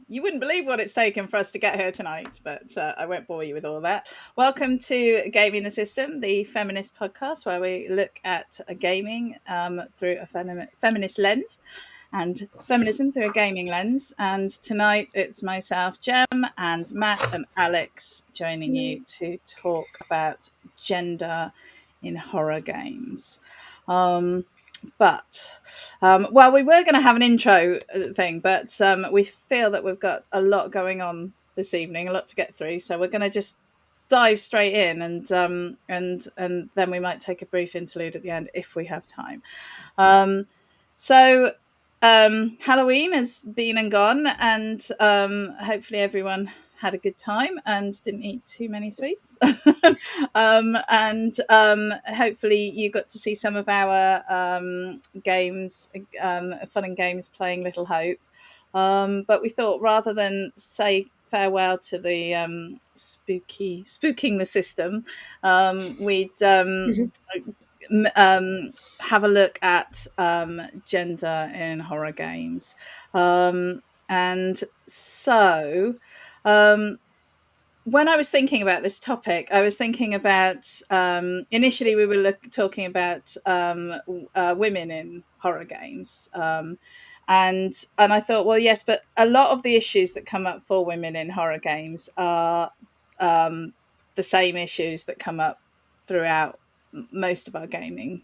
you wouldn't believe what it's taken for us to get here tonight, but I won't bore you with all that. Welcome to Gaming the System, the feminist podcast where we look at gaming through a feminist lens and feminism through a gaming lens. And tonight it's myself, Jem, and Matt and Alex joining you to talk about gender in horror games. But we were going to have an intro thing, but we feel that we've got a lot going on this evening, a lot to get through, so we're going to just dive straight in, and then we might take a brief interlude at the end if we have time. Halloween has been and gone, and hopefully everyone had a good time and didn't eat too many sweets. Hopefully you got to see some of our games, fun and games playing Little Hope. But we thought rather than say farewell to the spooking the system, we'd have a look at gender in horror games. When I was thinking about this topic, I was thinking about initially we were talking about women in horror games, and I thought, well, yes, but a lot of the issues that come up for women in horror games are the same issues that come up throughout most of our gaming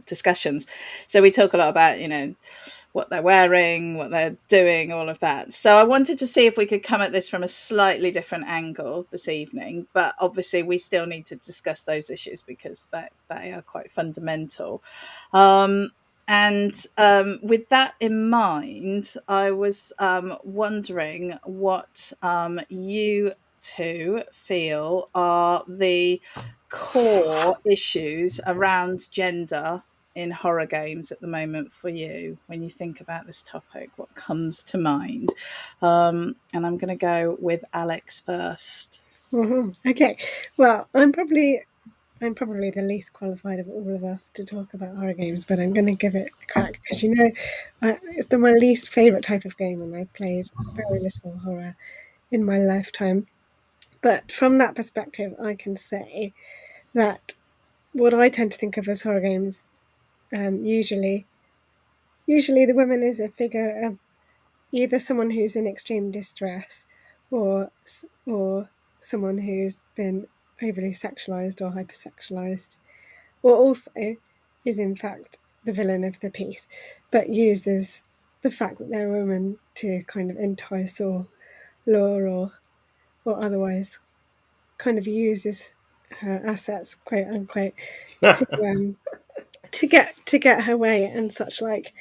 discussions. So we talk a lot about, what they're wearing, what they're doing, all of that. So I wanted to see if we could come at this from a slightly different angle this evening, but obviously we still need to discuss those issues because they are quite fundamental. With that in mind, I was wondering what you two feel are the core issues around gender in horror games at the moment for you. When you think about this topic, what comes to mind? And I'm going to go with Alex first. Okay, well, I'm probably the least qualified of all of us to talk about horror games, but I'm going to give it a crack because it's my least favourite type of game, and I've played very little horror in my lifetime. But from that perspective, I can say that what I tend to think of as horror games, usually the woman is a figure of either someone who's in extreme distress or someone who's been overly sexualized or hypersexualized, or also is in fact the villain of the piece, but uses the fact that they're a woman to kind of entice or lure or otherwise kind of uses her assets, quote unquote, to get her way and such like.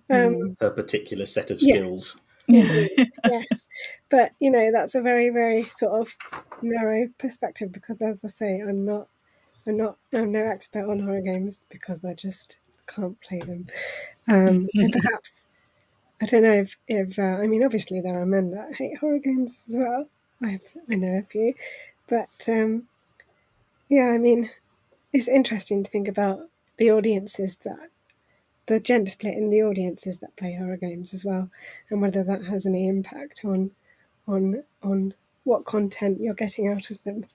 Her particular set of skills. Yes, but that's a very, very sort of narrow perspective because, as I say, I'm no expert on horror games because I just can't play them. So perhaps I don't know if I mean, obviously there are men that hate horror games as well. I know a few, but yeah, I mean, it's interesting to think about the gender split in the audiences that play horror games as well, and whether that has any impact on what content you're getting out of them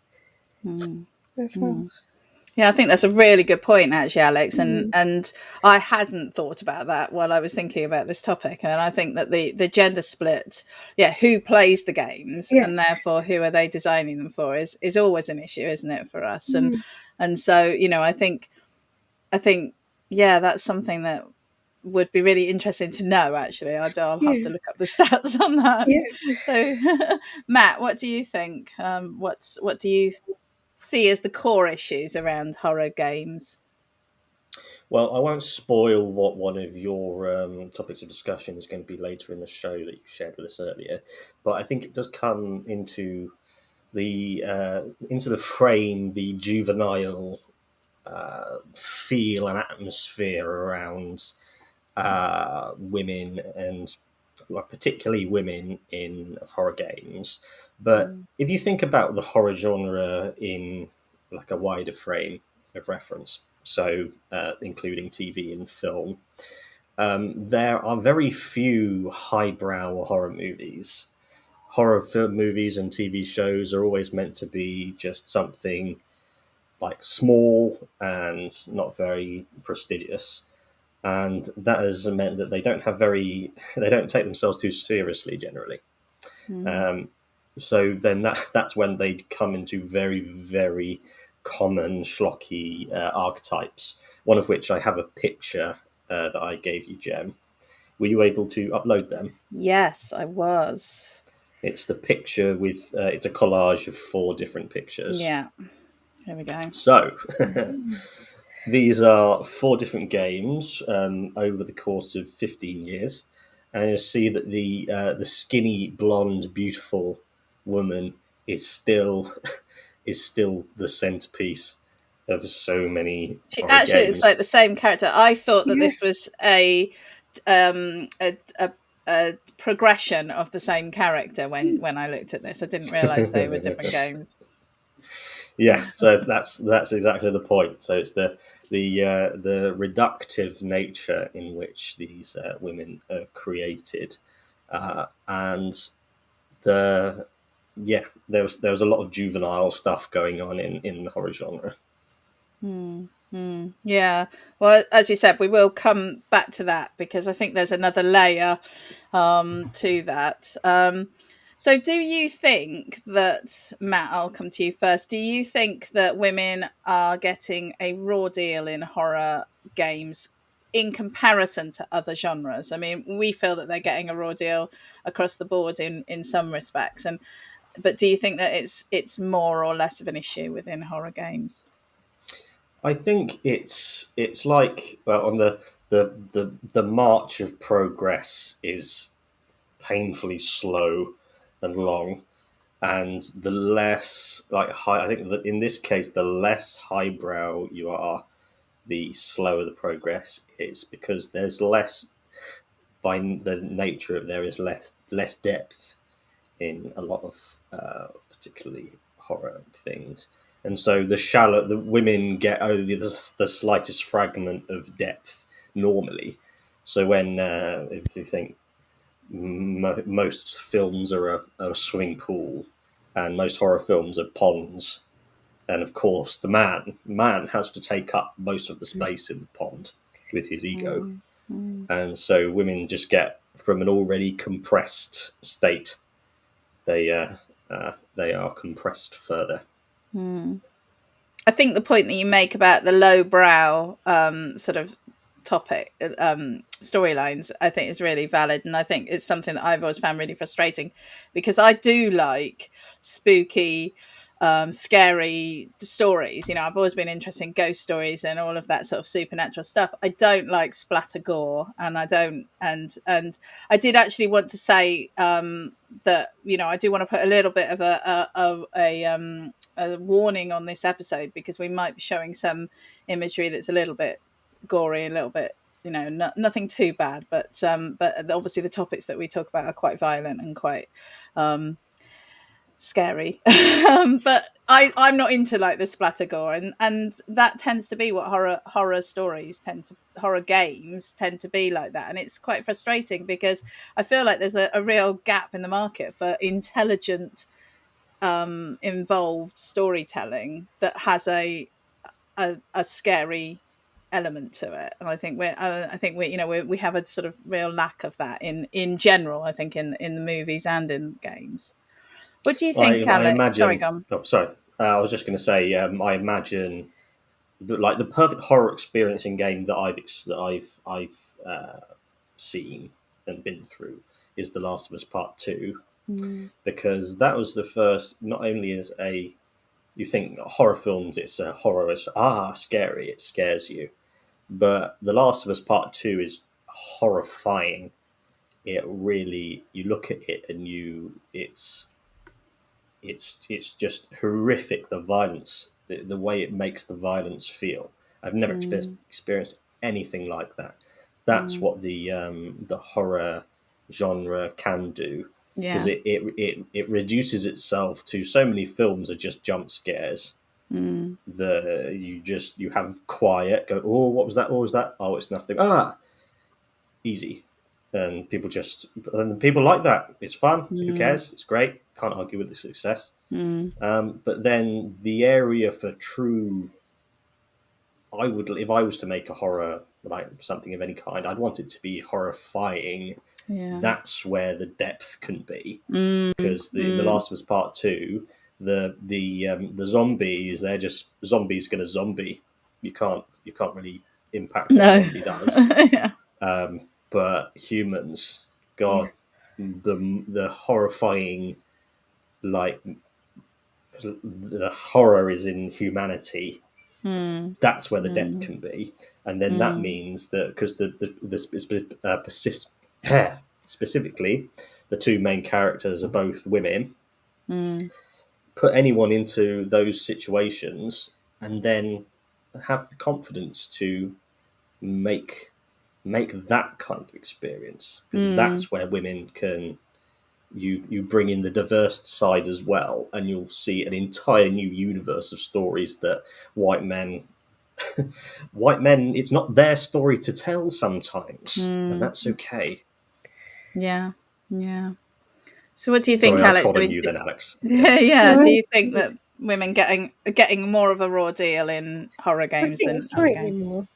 as well. Yeah, I think that's a really good point, actually, Alex. And I hadn't thought about that while I was thinking about this topic. And I think that the gender split, who plays the games and therefore who are they designing them for is always an issue, isn't it, for us? And so, I think, that's something that would be really interesting to know, actually. I'll have to look up the stats on that. So, Matt, what do you think? What do you see as the core issues around horror games? Well, I won't spoil what one of your topics of discussion is going to be later in the show that you shared with us earlier, but I think it does come into the frame the juvenile feel and atmosphere around women, and particularly women in horror games. But if you think about the horror genre in like a wider frame of reference, so including TV and film, there are very few highbrow horror movies. Horror film movies and TV shows are always meant to be just something like small and not very prestigious, and that has meant that they don't take themselves too seriously generally. So then that's when they come into very, very common schlocky archetypes. One of which I have a picture that I gave you, Jem. Were you able to upload them? Yes, I was. It's the picture with it's a collage of 4 different pictures. Yeah. Here we go. So these are 4 different games over the course of 15 years, and you'll see that the skinny, blonde, beautiful woman is still the centerpiece of so many She horror actually looks like games. the same character. I thought that Yeah. this was a progression of the same character when I looked at this. I didn't realise they were different games. Yeah, so that's exactly the point. So it's the reductive nature in which these women are created, and there was a lot of juvenile stuff going on in the horror genre. Yeah. Well, as you said, we will come back to that because I think there's another layer to that. So do you think that, Matt, I'll come to you first. Do you think that women are getting a raw deal in horror games in comparison to other genres? I mean, we feel that they're getting a raw deal across the board in some respects, but do you think that it's more or less of an issue within horror games? I think it's like on the march of progress is painfully slow and long, and the less like high, I think that in this case, the less highbrow you are, the slower the progress is, because there's less, by the nature of there is less depth in a lot of particularly horror things, and so the women get only the slightest fragment of depth normally. So when if you think most films are a swimming pool, and most horror films are ponds, and of course the man has to take up most of the space in the pond with his ego, and so women just get from an already compressed state, they are compressed further. I think the point that you make about the lowbrow sort of topic storylines, I think is really valid, and I think it's something that I've always found really frustrating because I do like spooky, scary stories. You know, I've always been interested in ghost stories and all of that sort of supernatural stuff. I don't like splatter gore, and I don't, and I did actually want to say that, you know, I do want to put a little bit of a warning on this episode because we might be showing some imagery that's a little bit gory, a little bit, you know, nothing too bad, but obviously the topics that we talk about are quite violent and quite scary. But I'm not into like the splatter gore, and that tends to be what horror games tend to be like that, and it's quite frustrating because I feel like there's a real gap in the market for intelligent involved storytelling that has a scary element to it, and I think we you know we have a sort of real lack of that in general. I think in the movies and in games. What do you think, I Alec? Sorry, imagine. gone. Oh, sorry. I was just going to say. I imagine like the perfect horror experience in game that I've seen and been through is The Last of Us Part 2, because that was the first. Not only as a you think horror films, it's a horror, it's scary, it scares you, but The Last of Us Part 2 is horrifying. It really, you look at it and it's just horrific. The violence, the way it makes the violence feel. I've never experienced anything like that. That's what the horror genre can do, because Yeah. it reduces itself to so many films are just jump scares. You have quiet, go, oh, what was that, oh, it's nothing, easy, and people like that. It's fun. Who cares? It's great. Can't argue with the success. But then the area for true, if I was to make a horror, like something of any kind, I'd want it to be horrifying. Yeah. That's where the depth can be, because the Last of Us Part 2, the zombies, they're just zombies going to zombie. You can't really impact what a zombie does. Yeah. But humans, God, the horrifying, like the horror is in humanity. That's where the depth can be, and then that means that because specifically the two main characters are both women. Put anyone into those situations, and then have the confidence to make that kind of experience, because that's where women can. You bring in the diverse side as well, and you'll see an entire new universe of stories that white men, it's not their story to tell sometimes, and that's okay. Yeah. So what do you think, Sorry, I Alex? trod on you then, Alex. Yeah. Well, Do you think that women getting more of a raw deal in horror I games think than other slightly games? more.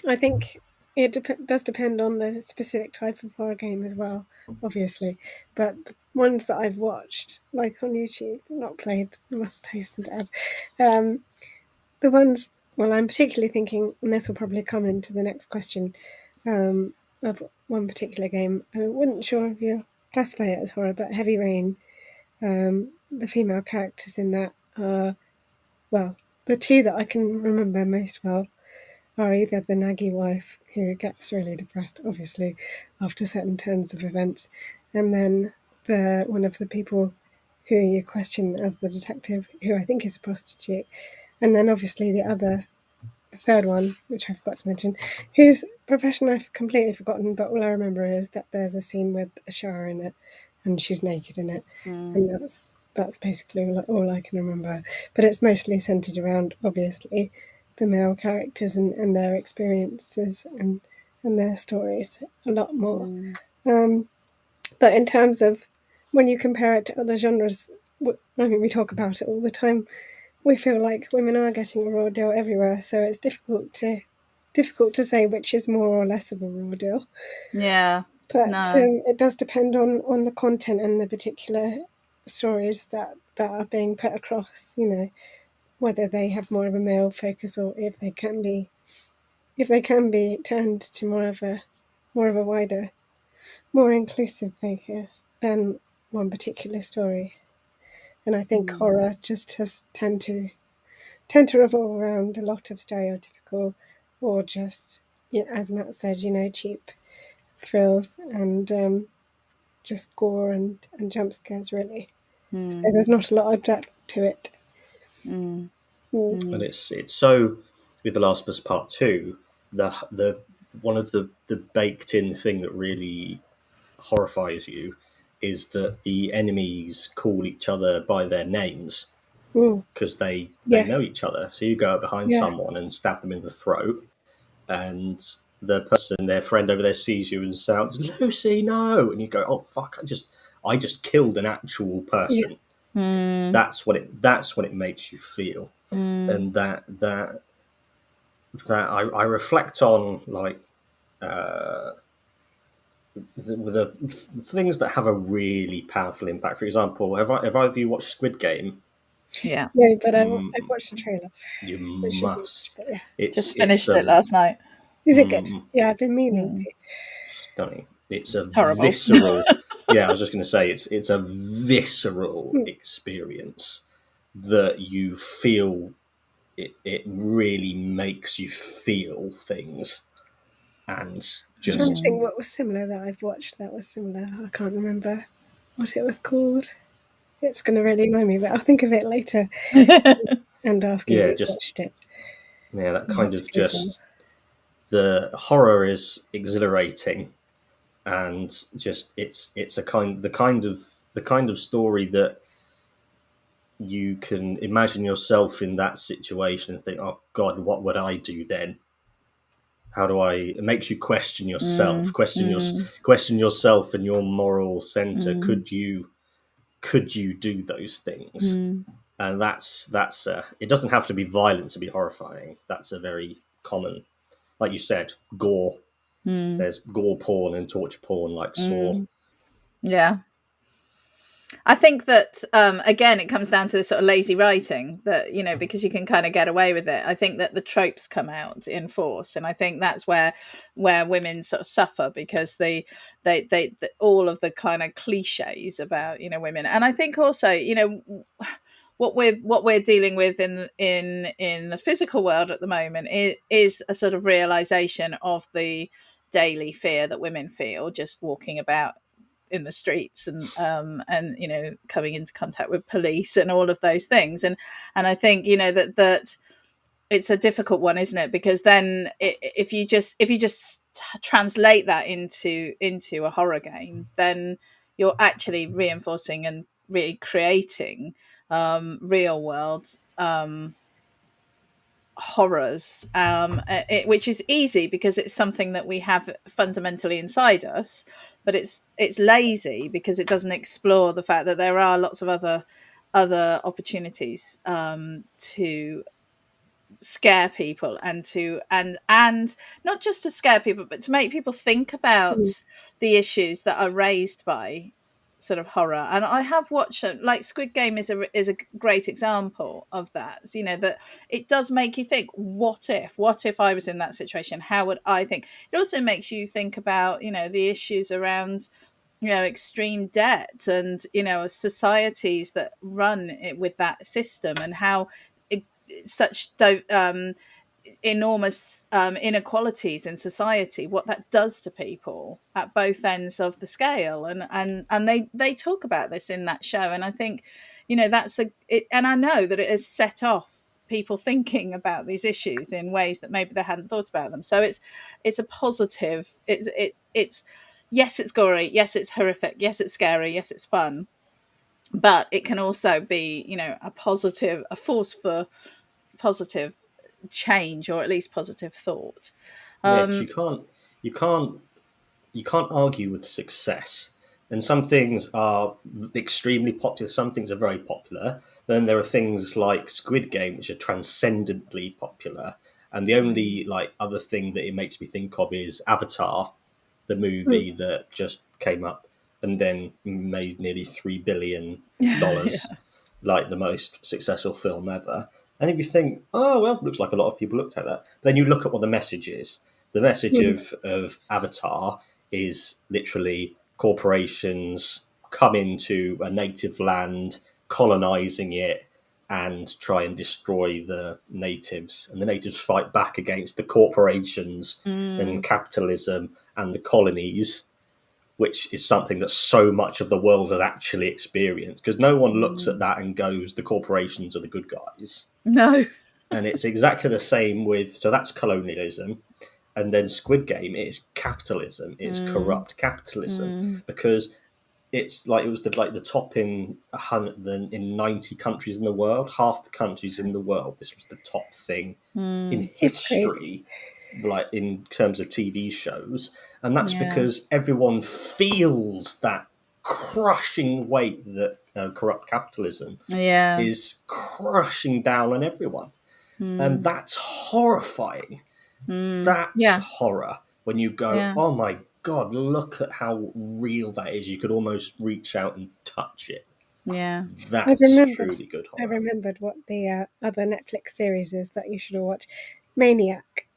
I think it does depend on the specific type of horror game as well, obviously. But the ones that I've watched, like on YouTube, not played, I must hasten to add, the ones, well, I'm particularly thinking, and this will probably come into the next question, of one particular game. I wasn't sure if you classify it as horror, but Heavy Rain, the female characters in that are, well, the two that I can remember most well are either the naggy wife, who gets really depressed, obviously, after certain turns of events, and then one of the people who you question as the detective, who I think is a prostitute, and then obviously the third one, which I forgot to mention, whose profession I've completely forgotten, but all I remember is that there's a scene with a shower in it, and she's naked in it, and that's basically all I can remember. But it's mostly centered around, obviously, the male characters and their experiences and their stories a lot more. But in terms of when you compare it to other genres, I mean, we talk about it all the time. We feel like women are getting a raw deal everywhere, so it's difficult to say which is more or less of a raw deal. Yeah. But No. it does depend on the content and the particular stories that are being put across, whether they have more of a male focus, or if they can be turned to more of a wider, more inclusive focus than one particular story. And I think horror just has tend to revolve around a lot of stereotypical, or just, as Matt said, cheap thrills and just gore and jump scares, really. So there's not a lot of depth to it. And it's so, with The Last of Us Part 2, the one of the baked in thing that really horrifies you is that the enemies call each other by their names, because they know each other. So you go up behind someone and stab them in the throat, and the person, their friend over there, sees you and shouts, "Lucy, no!" And you go, "Oh fuck! I just killed an actual person." That's what it makes you feel, and that I reflect on, like, the things that have a really powerful impact. For example, have either of you watched Squid Game? Yeah. No, but I've watched the trailer. You Which is must. but yeah. Just finished it last night. Is it good? Yeah, I've been meaning to. Stunning. It's a horrible. visceral. Yeah, I was just going to say it's a visceral experience that you feel. It really makes you feel things, and I'm trying to just think what was similar that I've watched that was similar. I can't remember what it was called. It's going to really annoy me, but I'll think of it later and ask you if you watched it. Yeah, that I'll kind have of to Google. just, the horror is exhilarating, and just it's the kind of story that you can imagine yourself in that situation and think, oh God, what would I do then? how do I? It makes you question yourself, mm, question yourself and your moral center. mm, Could you do those things? mm, And that's it doesn't have to be violent to be horrifying. That's a very common, like you said, gore. mm, There's gore porn and torture porn, like Saw. yeah. I think that again, it comes down to the sort of lazy writing that, you know, because you can kind of get away with it. I think that the tropes come out in force, and I think that's where women sort of suffer, because they all of the kind of cliches about, you know, women. And I think also, you know, what we're dealing with in the physical world at the moment is a sort of realization of the daily fear that women feel just walking about in the streets, and you know, coming into contact with police and all of those things. And I think, you know, that it's a difficult one, isn't it? Because then if you just translate that into a horror game, then you're actually reinforcing and recreating real world horrors, which is easy because it's something that we have fundamentally inside us, but it's lazy because it doesn't explore the fact that there are lots of other opportunities to scare people, and not just to scare people, but to make people think about the issues that are raised by sort of horror. And I have watched like Squid Game is a great example of that. You know, that it does make you think, what if I was in that situation, how would I think? It also makes you think about, you know, the issues around, you know, extreme debt, and, you know, societies that run it with that system, and how it, such enormous inequalities in society, what that does to people at both ends of the scale. And they talk about this in that show, and I think, you know, and I know that it has set off people thinking about these issues in ways that maybe they hadn't thought about them. So it's a positive, it's yes, it's gory, yes, it's horrific, yes, it's scary, yes, it's fun, but it can also be, you know, a force for positive change, or at least positive thought. Yeah, because um you can't argue with success. And some things are extremely popular, some things are very popular. Then there are things like Squid Game, which are transcendently popular. And the only like other thing that it makes me think of is Avatar, the movie that just came up and then made nearly $3 billion, like the most successful film ever. And if you think, oh well, looks like a lot of people looked at that, then you look at what the message is. The message of Avatar is literally corporations come into a native land, colonizing it, and try and destroy the natives. And the natives fight back against the corporations and mm, capitalism and the colonies, which is something that so much of the world has actually experienced. Because no one looks at that and goes, the corporations are the good guys. no. And it's exactly the same with, so that's colonialism. And then Squid Game is capitalism. It's mm, corrupt capitalism, mm, because it's like it was the top in 100 in 90 countries in the world, half the countries in the world. This was the top thing in mm, It's crazy. history, like in terms of TV shows. And that's yeah, because everyone feels that crushing weight that corrupt capitalism yeah, is crushing down on everyone. And mm, that's horrifying. That's yeah, horror. When you go, yeah, oh my God, look at how real that is. You could almost reach out and touch it. yeah. I've That's remembered. truly good I horror. remembered what the other Netflix series is that you should all watch. Maniac.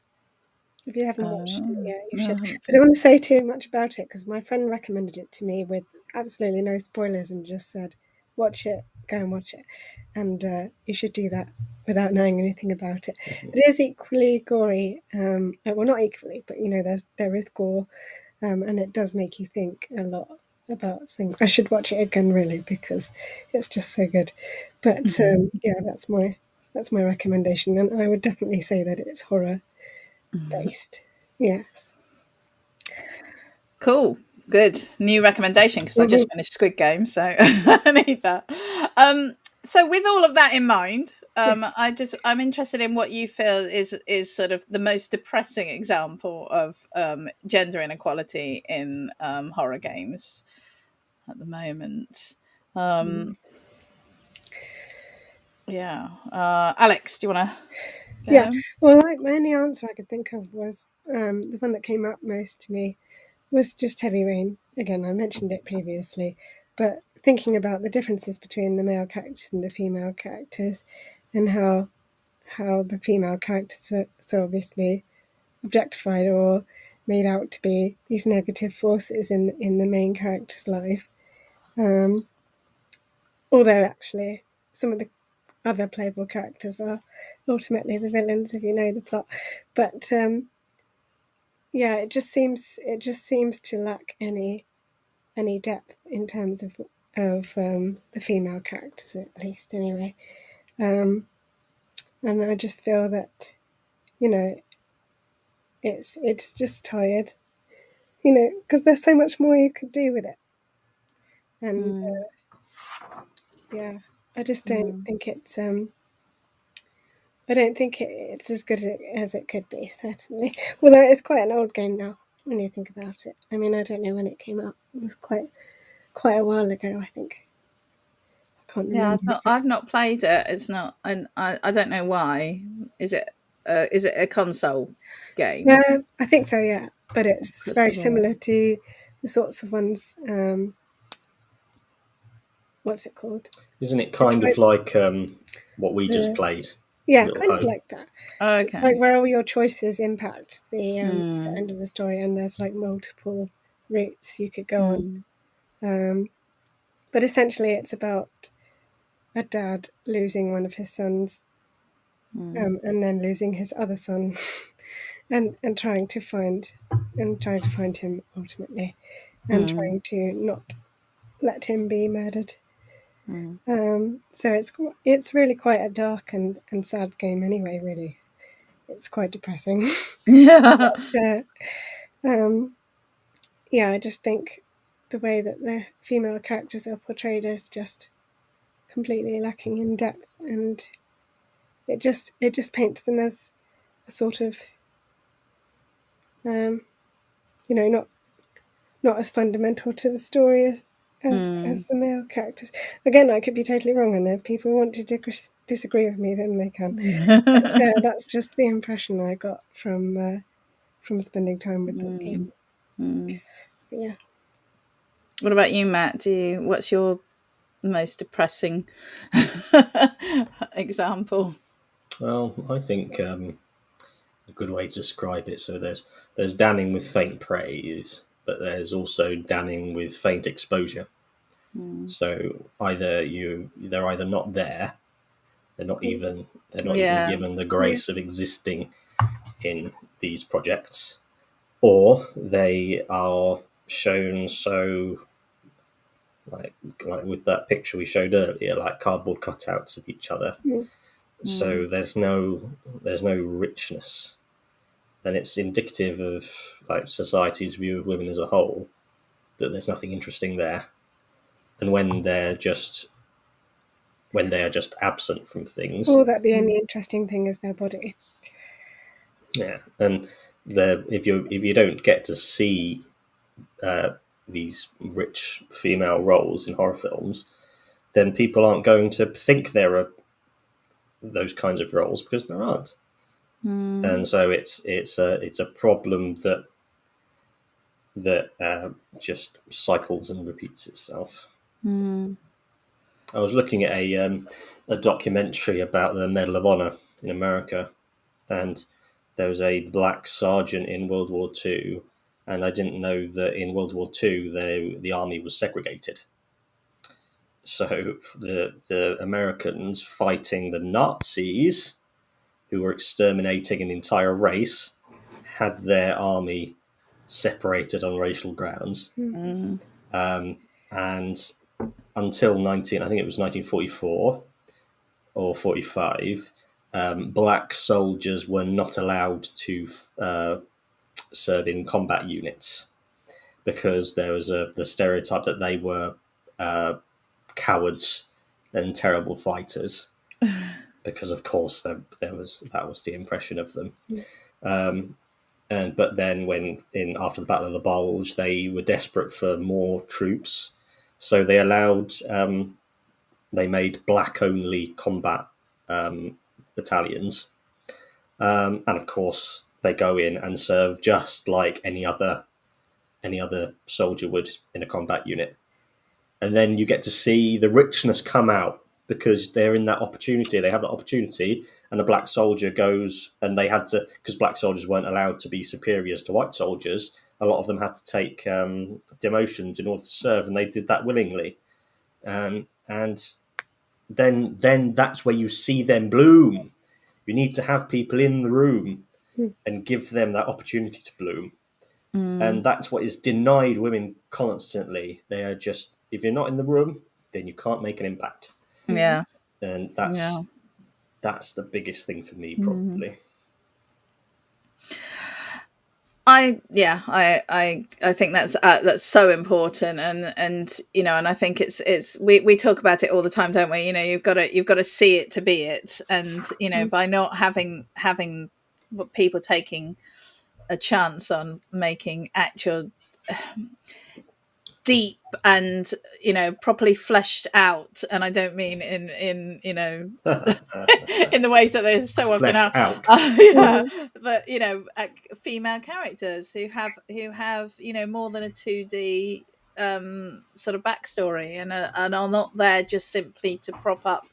If you haven't watched it Oh, yet, you no, I should. haven't I don't seen. want to say too much about it because my friend recommended it to me with absolutely no spoilers and just said, "Watch it, go and watch it," and you should do that without knowing anything about it. It is equally gory. Well, not equally, but you know, there is gore, and it does make you think a lot about things. I should watch it again, really, because it's just so good. But yeah, that's my recommendation, and I would definitely say that it's horror based. Yes. Cool. Good. New recommendation, because I Mhm. just finished Squid Game, so I need that. So with all of that in mind, I'm interested in what you feel is sort of the most depressing example of gender inequality in horror games at the moment. Yeah, Alex, do you want to go? Yeah, well, like my only answer I could think of was the one that came up most to me was just Heavy Rain. Again, I mentioned it previously, but thinking about the differences between the male characters and the female characters, and how the female characters are so obviously objectified or made out to be these negative forces in the main character's life. Although actually some of the other playable characters are ultimately the villains if you know the plot. But yeah, it just seems to lack any depth in terms of the female characters, at least anyway. And I just feel that, you know, it's just tired, you know, because there's so much more you could do with it. And yeah, I just don't think it's I don't think it's as good as it could be, certainly. Although it's quite an old game now, when you think about it. I mean, I don't know when it came out. It was quite a while ago, I think. I can't remember. I've not played it. It's not, and I don't know why. Is it a console game? Yeah, I think so. Yeah, but it's Let's very have a look. similar to the sorts of ones. What's it called? Isn't it kind of like what we just The played? Yeah, Little kind of Home. like that. Okay. Like where all your choices impact the end of the story, and there's like multiple routes you could go on. But essentially, it's about a dad losing one of his sons, and then losing his other son, and trying to find him ultimately, and trying to not let him be murdered. So it's really quite a dark and sad game anyway. Really, it's quite depressing. Yeah. But, yeah, I just think the way that the female characters are portrayed is just completely lacking in depth, and it just paints them as a sort of you know, not as fundamental to the story as the male characters. Again, I could be totally wrong, and if people want to disagree with me, then they can. But that's just the impression I got from spending time with that game. But yeah. What about you, Matt? What's your most depressing example? Well, I think a good way to describe it. So there's damning with faint praise, but there's also damning with faint exposure. So they're either not there, they're not even given the grace of existing in these projects, or they are shown so like with that picture we showed earlier, like cardboard cutouts of each other. So there's no richness. Then it's indicative of like society's view of women as a whole, that there's nothing interesting there. And when they are just absent from things, Or that the only interesting thing is their body. yeah, and if you don't get to see these rich female roles in horror films, then people aren't going to think there are those kinds of roles because there aren't. And so it's a problem that just cycles and repeats itself. I was looking at a documentary about the Medal of Honor in America, and there was a black sergeant in World War II, and I didn't know that in World War II the army was segregated. So the Americans fighting the Nazis, who were exterminating an entire race, had their army separated on racial grounds. And until I think it was 1944 or 45, black soldiers were not allowed to serve in combat units because there was the stereotype that they were cowards and terrible fighters, because of course that was the impression of them. But then after the Battle of the Bulge, they were desperate for more troops, so they made black only combat battalions, and of course they go in and serve just like any other soldier would in a combat unit. And then you get to see the richness come out because they're in that opportunity. They have that opportunity, and a black soldier goes, and they had to, because black soldiers weren't allowed to be superiors to white soldiers. A lot of them had to take demotions in order to serve, and they did that willingly. And then that's where you see them bloom. You need to have people in the room and give them that opportunity to bloom. And that's what is denied women constantly. They are just, if you're not in the room, then you can't make an impact. Yeah. And that's the biggest thing for me, probably. I think that's so important, and and I think it's we talk about it all the time, don't we? You've got to see it to be it, and by not having people taking a chance on making actual deep and properly fleshed out, and I don't mean in in the ways that they so often are, but female characters who have more than a 2D sort of backstory and are not there just simply to prop up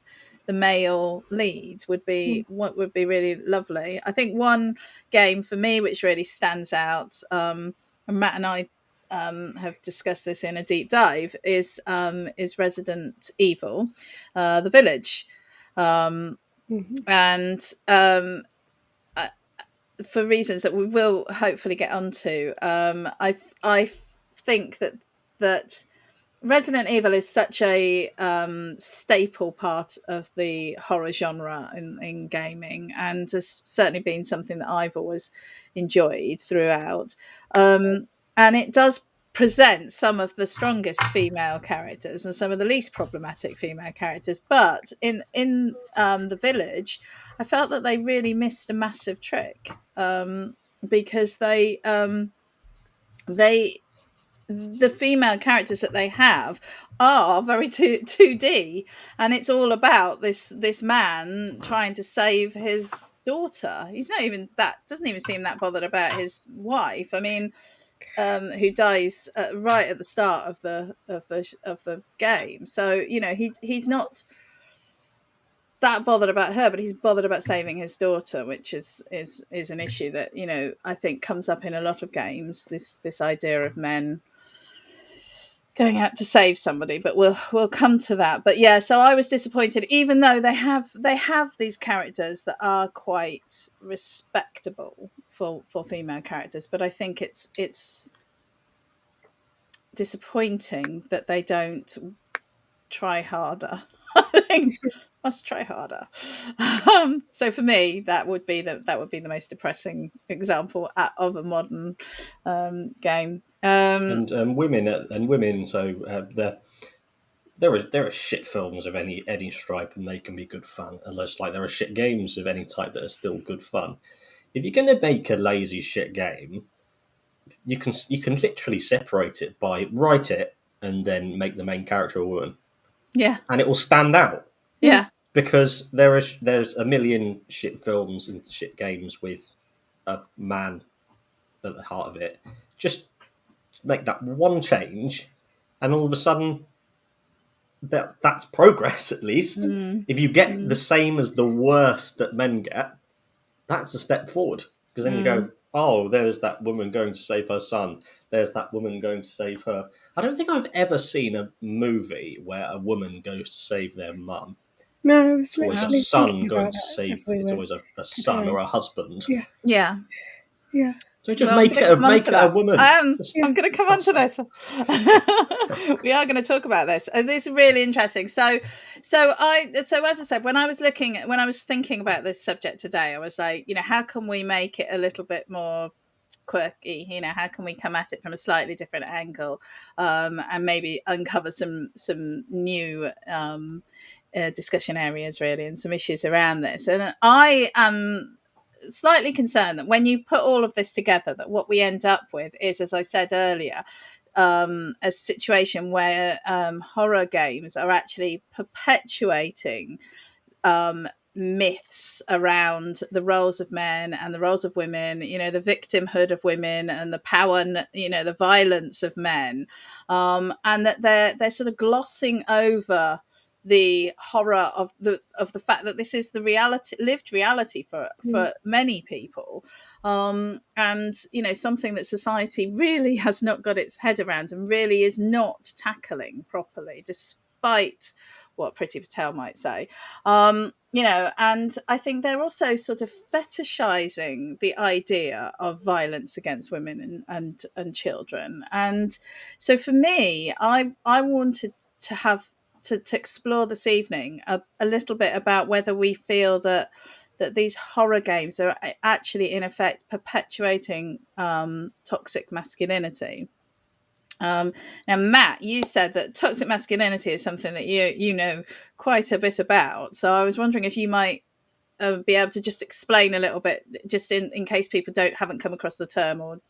the male lead would be what would be really lovely. I think one game for me which really stands out, and Matt and I have discussed this in a deep dive, is Resident Evil, The Village, and for reasons that we will hopefully get onto. I think that Resident Evil is such a staple part of the horror genre in gaming, and has certainly been something that I've always enjoyed throughout. And it does present some of the strongest female characters and some of the least problematic female characters. But in The Village, I felt that they really missed a massive trick, because the female characters that they have are very 2D, and it's all about this man trying to save his daughter. He's not even doesn't even seem that bothered about his wife. I mean, who dies right at the start of the game. So he's not that bothered about her, but he's bothered about saving his daughter, which is an issue that I think comes up in a lot of games. This idea of men going out to save somebody, but we'll come to that. But yeah, so I was disappointed, even though they have these characters that are quite respectable for female characters, but I think it's disappointing that they don't try harder. I think must try harder. So for me, that would be the most depressing example of a modern game. And women. So there are shit films of any stripe, and they can be good fun. Unless there are shit games of any type that are still good fun. If you're going to make a lazy shit game, you can literally separate it by write it and then make the main character a woman. Yeah, and it will stand out. Yeah, because there's a million shit films and shit games with a man at the heart of it. Just make that one change, and all of a sudden, that's progress. At least if you get the same as the worst that men get, that's a step forward. Because then you go, oh, there's that woman going to save her son. There's that woman going to save her. I don't think I've ever seen a movie where a woman goes to save their mum. No, I was It's always a literally son thinking going about to that save. as we It's were always a son or a husband. Yeah. yeah. Yeah. So just Well, make it a woman. I'm going to come on to this. We are going to talk about this. This is really interesting. So as I said, when I was thinking about this subject today, I was like, how can we make it a little bit more quirky? How can we come at it from a slightly different angle, and maybe uncover some new discussion areas really, and some issues around this. And I am slightly concerned that when you put all of this together, that what we end up with is, as I said earlier, a situation where horror games are actually perpetuating myths around the roles of men and the roles of women, the victimhood of women and the power, the violence of men, and that they're sort of glossing over the horror of the fact that this is the lived reality for many people, and something that society really has not got its head around and really is not tackling properly, despite what Priti Patel might say. And I think they're also sort of fetishizing the idea of violence against women and children. And so for me, I wanted to have to explore this evening a little bit about whether we feel that these horror games are actually in effect perpetuating toxic masculinity. Now, Matt, you said that toxic masculinity is something that you know quite a bit about. So I was wondering if you might be able to just explain a little bit, just in case people haven't come across the term or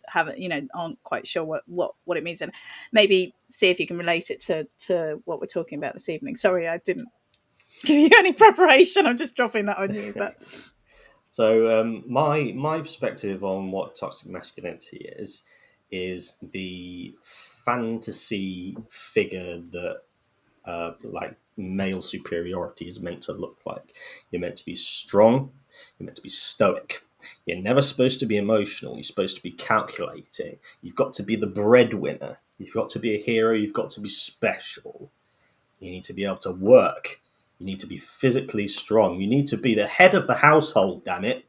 aren't quite sure what it means, and maybe see if you can relate it to what we're talking about this evening. Sorry, I didn't give you any preparation. I'm just dropping that on you, but. So my perspective on what toxic masculinity is the fantasy figure that like male superiority is meant to look like. You're meant to be strong. You're meant to be stoic. You're never supposed to be emotional. You're supposed to be calculating. You've got to be the breadwinner. You've got to be a hero. You've got to be special. You need to be able to work. You need to be physically strong. You need to be the head of the household, damn it.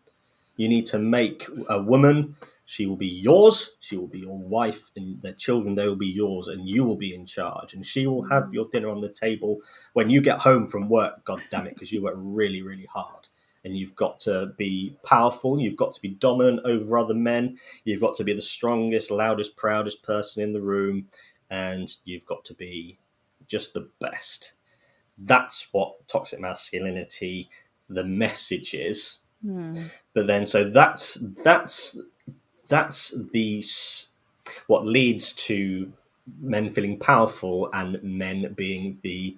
You need to make a woman. She will be yours. She will be your wife, and their children, they will be yours, and you will be in charge. And she will have your dinner on the table when you get home from work, God damn it, because you work really, really hard. And you've got to be powerful. You've got to be dominant over other men. You've got to be the strongest, loudest, proudest person in the room. And you've got to be just the best. That's what toxic masculinity, the message is. But then, so that's the what leads to men feeling powerful and men being the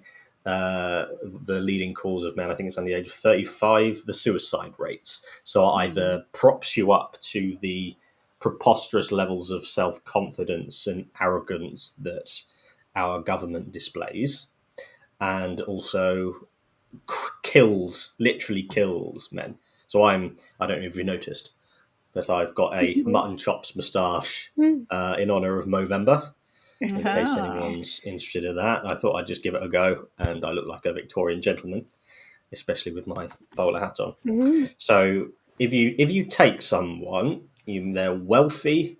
leading cause of men. I think it's on the age of 35, the suicide rates. So it either props you up to the preposterous levels of self-confidence and arrogance that our government displays, and also literally kills men. So I don't know if you noticed, but I've got a mutton chops moustache in honour of Movember, in case anyone's interested in that. I thought I'd just give it a go, and I look like a Victorian gentleman, especially with my bowler hat on. So if you take someone, they're wealthy,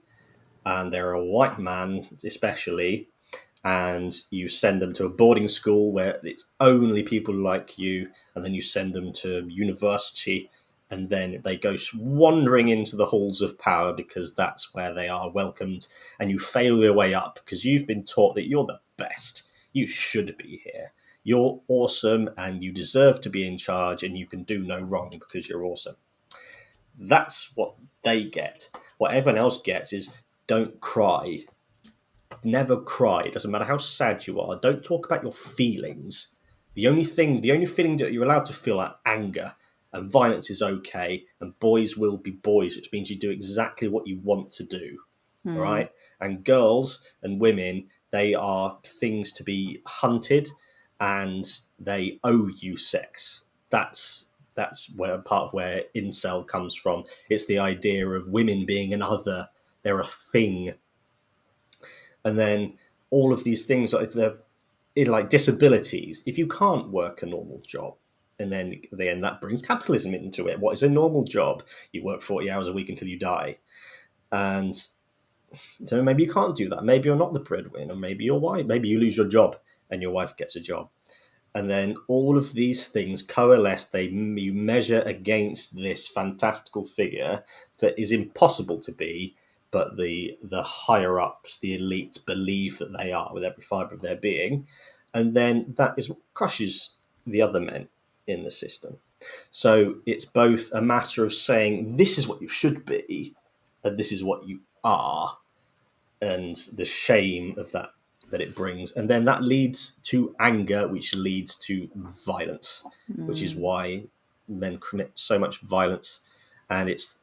and they're a white man especially, and you send them to a boarding school where it's only people like you, and then you send them to university, and then they go wandering into the halls of power because that's where they are welcomed, and you fail your way up because you've been taught that you're the best. You should be here. You're awesome, and you deserve to be in charge, and you can do no wrong because you're awesome. That's what they get. What everyone else gets is don't cry. Never cry. It doesn't matter how sad you are. Don't talk about your feelings. The only feeling that you're allowed to feel are anger, and violence is okay, and boys will be boys, which means you do exactly what you want to do. All right? And girls and women, they are things to be hunted, and they owe you sex. That's where part of where incel comes from. It's the idea of women being an other. They're a thing. And then all of these things, like disabilities, if you can't work a normal job, and then that brings capitalism into it. What is a normal job? You work 40 hours a week until you die. And so maybe you can't do that. Maybe you're not the breadwinner. Maybe you're white. Maybe you lose your job and your wife gets a job. And then all of these things coalesce. You measure against this fantastical figure that is impossible to be, but the higher ups, the elites, believe that they are with every fibre of their being. And then that is what crushes the other men in the system. So it's both a matter of saying this is what you should be and this is what you are, and the shame of that it brings, and then that leads to anger, which leads to violence, which is why men commit so much violence. And it's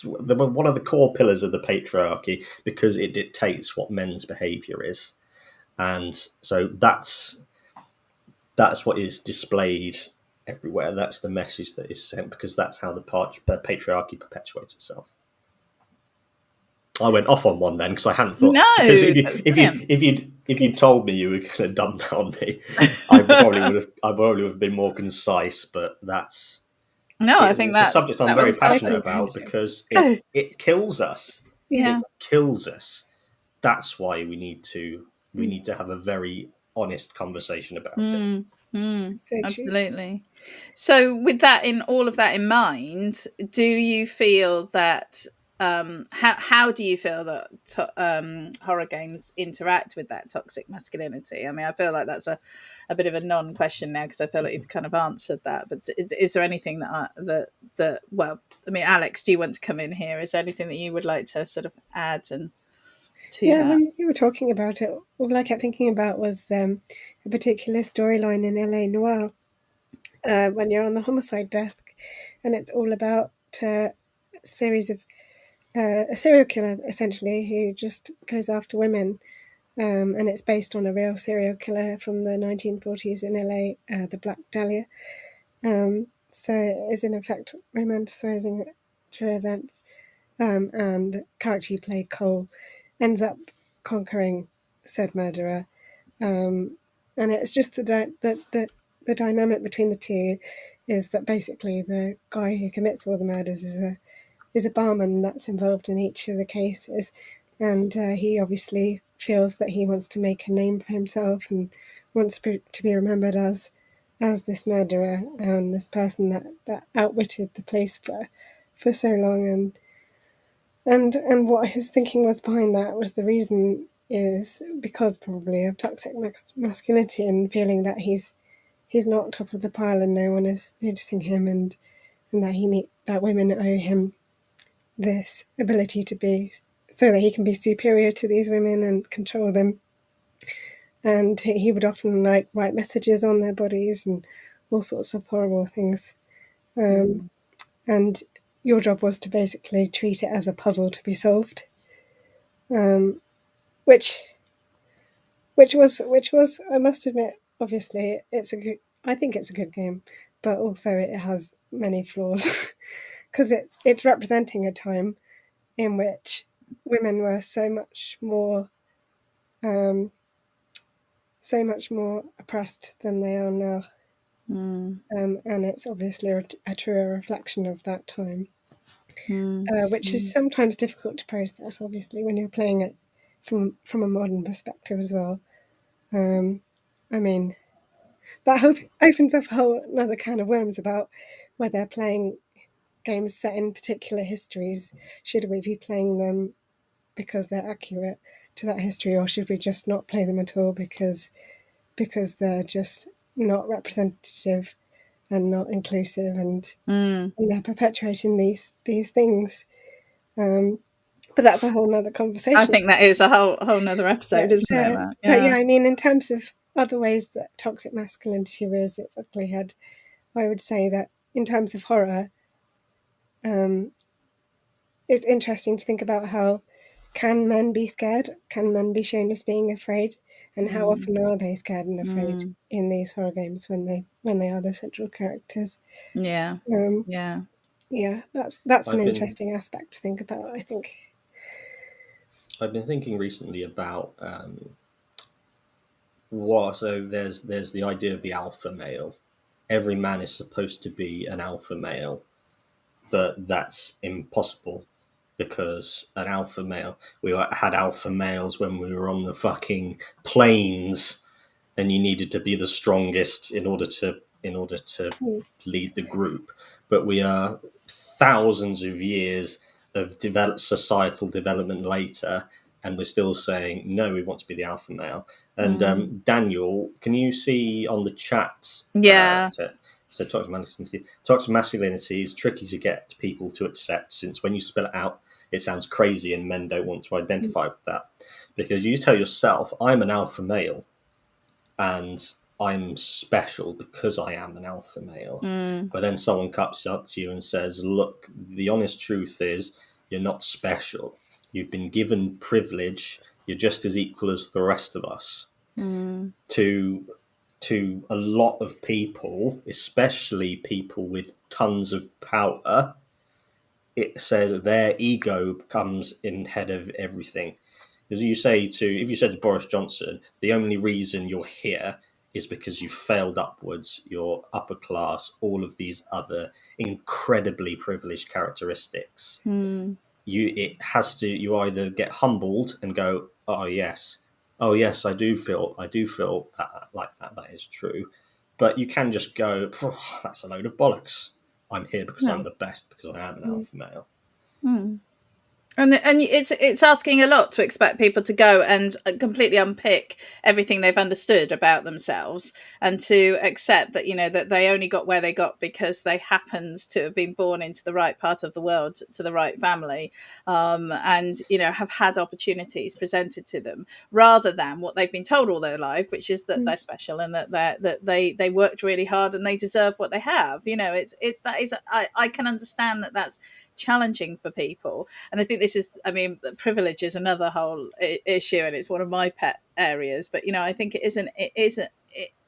one of the core pillars of the patriarchy, because it dictates what men's behavior is. And so that's what is displayed everywhere. That's the message that is sent, because that's how the patriarchy perpetuates itself. I went off on one then because I hadn't thought. No, because if you'd told me you were going to dump that on me, I probably would have been more concise. But that's I think it's a subject I'm very passionate about, because it kills us. Yeah, It kills us. That's why we need to have a very honest conversation about it. So absolutely. So with that, in all of that in mind, do you feel that how do you feel that horror games interact with that toxic masculinity? I mean, I feel like that's a bit of a non-question now, because I feel like you've kind of answered that. But is there anything that well, I mean, Alex, do you want to come in here? Is there anything that you would like to sort of add to that? When you were talking about it, all I kept thinking about was a particular storyline in LA Noire, when you're on the homicide desk, and it's all about a series of a serial killer, essentially, who just goes after women, and it's based on a real serial killer from the 1940s in LA, the Black Dahlia. So it is in effect romanticising true events, and the character you play, Cole, ends up conquering said murderer, and it's just the dynamic between the two is that basically the guy who commits all the murders is a barman that's involved in each of the cases, and he obviously feels that he wants to make a name for himself and wants to be remembered as this murderer and this person that outwitted the police for so long. And what his thinking was behind that was the reason is because probably of toxic masculinity and feeling that he's not top of the pile and no one is noticing him, and that women owe him this ability to be, so that he can be superior to these women and control them. And he would often write messages on their bodies and all sorts of horrible things. And your job was to basically treat it as a puzzle to be solved, which was I must admit, obviously I think it's a good game, but also it has many flaws because it's representing a time in which women were so much more oppressed than they are now. And it's obviously a truer reflection of that time, which is sometimes difficult to process, obviously, when you're playing it from a modern perspective as well. I mean, that opens up a whole another can of worms about whether playing games set in particular histories, should we be playing them because they're accurate to that history, or should we just not play them at all because they're just not representative and not inclusive, and they're perpetuating these things. But that's a whole nother conversation. I think that is a whole nother episode, isn't it? But I mean, in terms of other ways that toxic masculinity rears its ugly head, I would say that in terms of horror, it's interesting to think about how can men be scared? Can men be shown as being afraid? And how often are they scared and afraid in these horror games when they are the central characters? Yeah. That's an interesting aspect to think about, I think. I've been thinking recently about so there's the idea of the alpha male. Every man is supposed to be an alpha male, but that's impossible, because an alpha male, we had alpha males when we were on the fucking plains, and you needed to be the strongest in order to lead the group. But we are thousands of years of societal development later, and we're still saying, no, we want to be the alpha male. And Daniel, can you see on the chat? Yeah. So toxic masculinity is tricky to get people to accept, since when you spell it out, it sounds crazy and men don't want to identify with that. Because you tell yourself, I'm an alpha male and I'm special because I am an alpha male. But then someone comes up to you and says, look, the honest truth is you're not special. You've been given privilege. You're just as equal as the rest of us. To a lot of people, especially people with tons of power, it says their ego comes in head of everything. If you said to Boris Johnson, the only reason you're here is because you failed upwards, you're upper class, all of these other incredibly privileged characteristics, you either get humbled and go, oh yes, I do feel that like that is true, but you can just go, that's a load of bollocks. I'm here because I'm the best, because I am an alpha male. And it's asking a lot to expect people to go and completely unpick everything they've understood about themselves, and to accept that, that they only got where they got because they happened to have been born into the right part of the world, to the right family, and have had opportunities presented to them, rather than what they've been told all their life, which is that they're special and that they worked really hard and they deserve what they have. I can understand that that's challenging for people, and I think privilege is another whole issue, and it's one of my pet areas, but I think it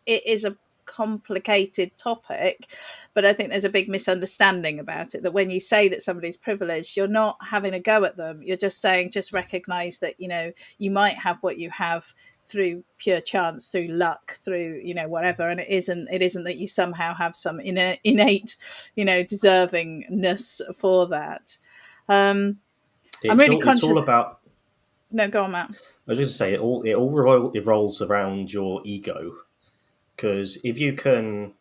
is a complicated topic, but I think there's a big misunderstanding about it, that when you say that somebody's privileged, you're not having a go at them, you're just saying, just recognize that you might have what you have through pure chance, through luck, through whatever, and it isn't that you somehow have some innate deservingness for that. I'm really conscious. It's all about. No, go on, Matt. I was going to say it all revolves around your ego, because if you can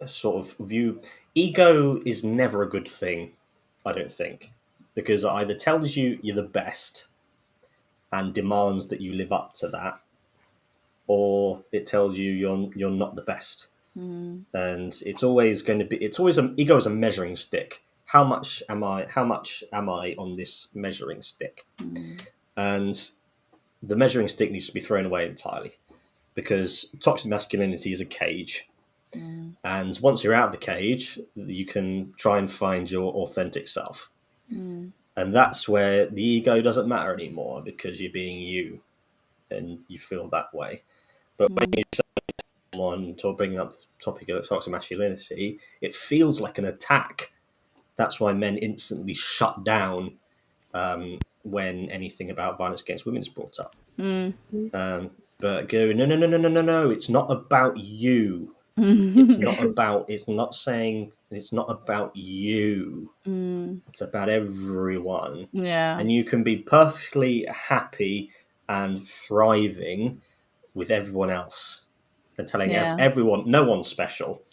sort of view, ego is never a good thing, I don't think, because it either tells you you're the best and demands that you live up to that, or it tells you you're not the best. And it's always going to be, ego is a measuring stick. How much am I on this measuring stick? And the measuring stick needs to be thrown away entirely, because toxic masculinity is a cage. And once you're out of the cage, you can try and find your authentic self. And that's where the ego doesn't matter anymore, because you're being you and you feel that way. But when you say someone to bringing up the topic of toxic masculinity, it feels like an attack. That's why men instantly shut down when anything about violence against women is brought up. But go, no, it's not about you. It's not about you. It's about everyone. Yeah. And you can be perfectly happy and thriving with everyone else, and telling everyone no one's special.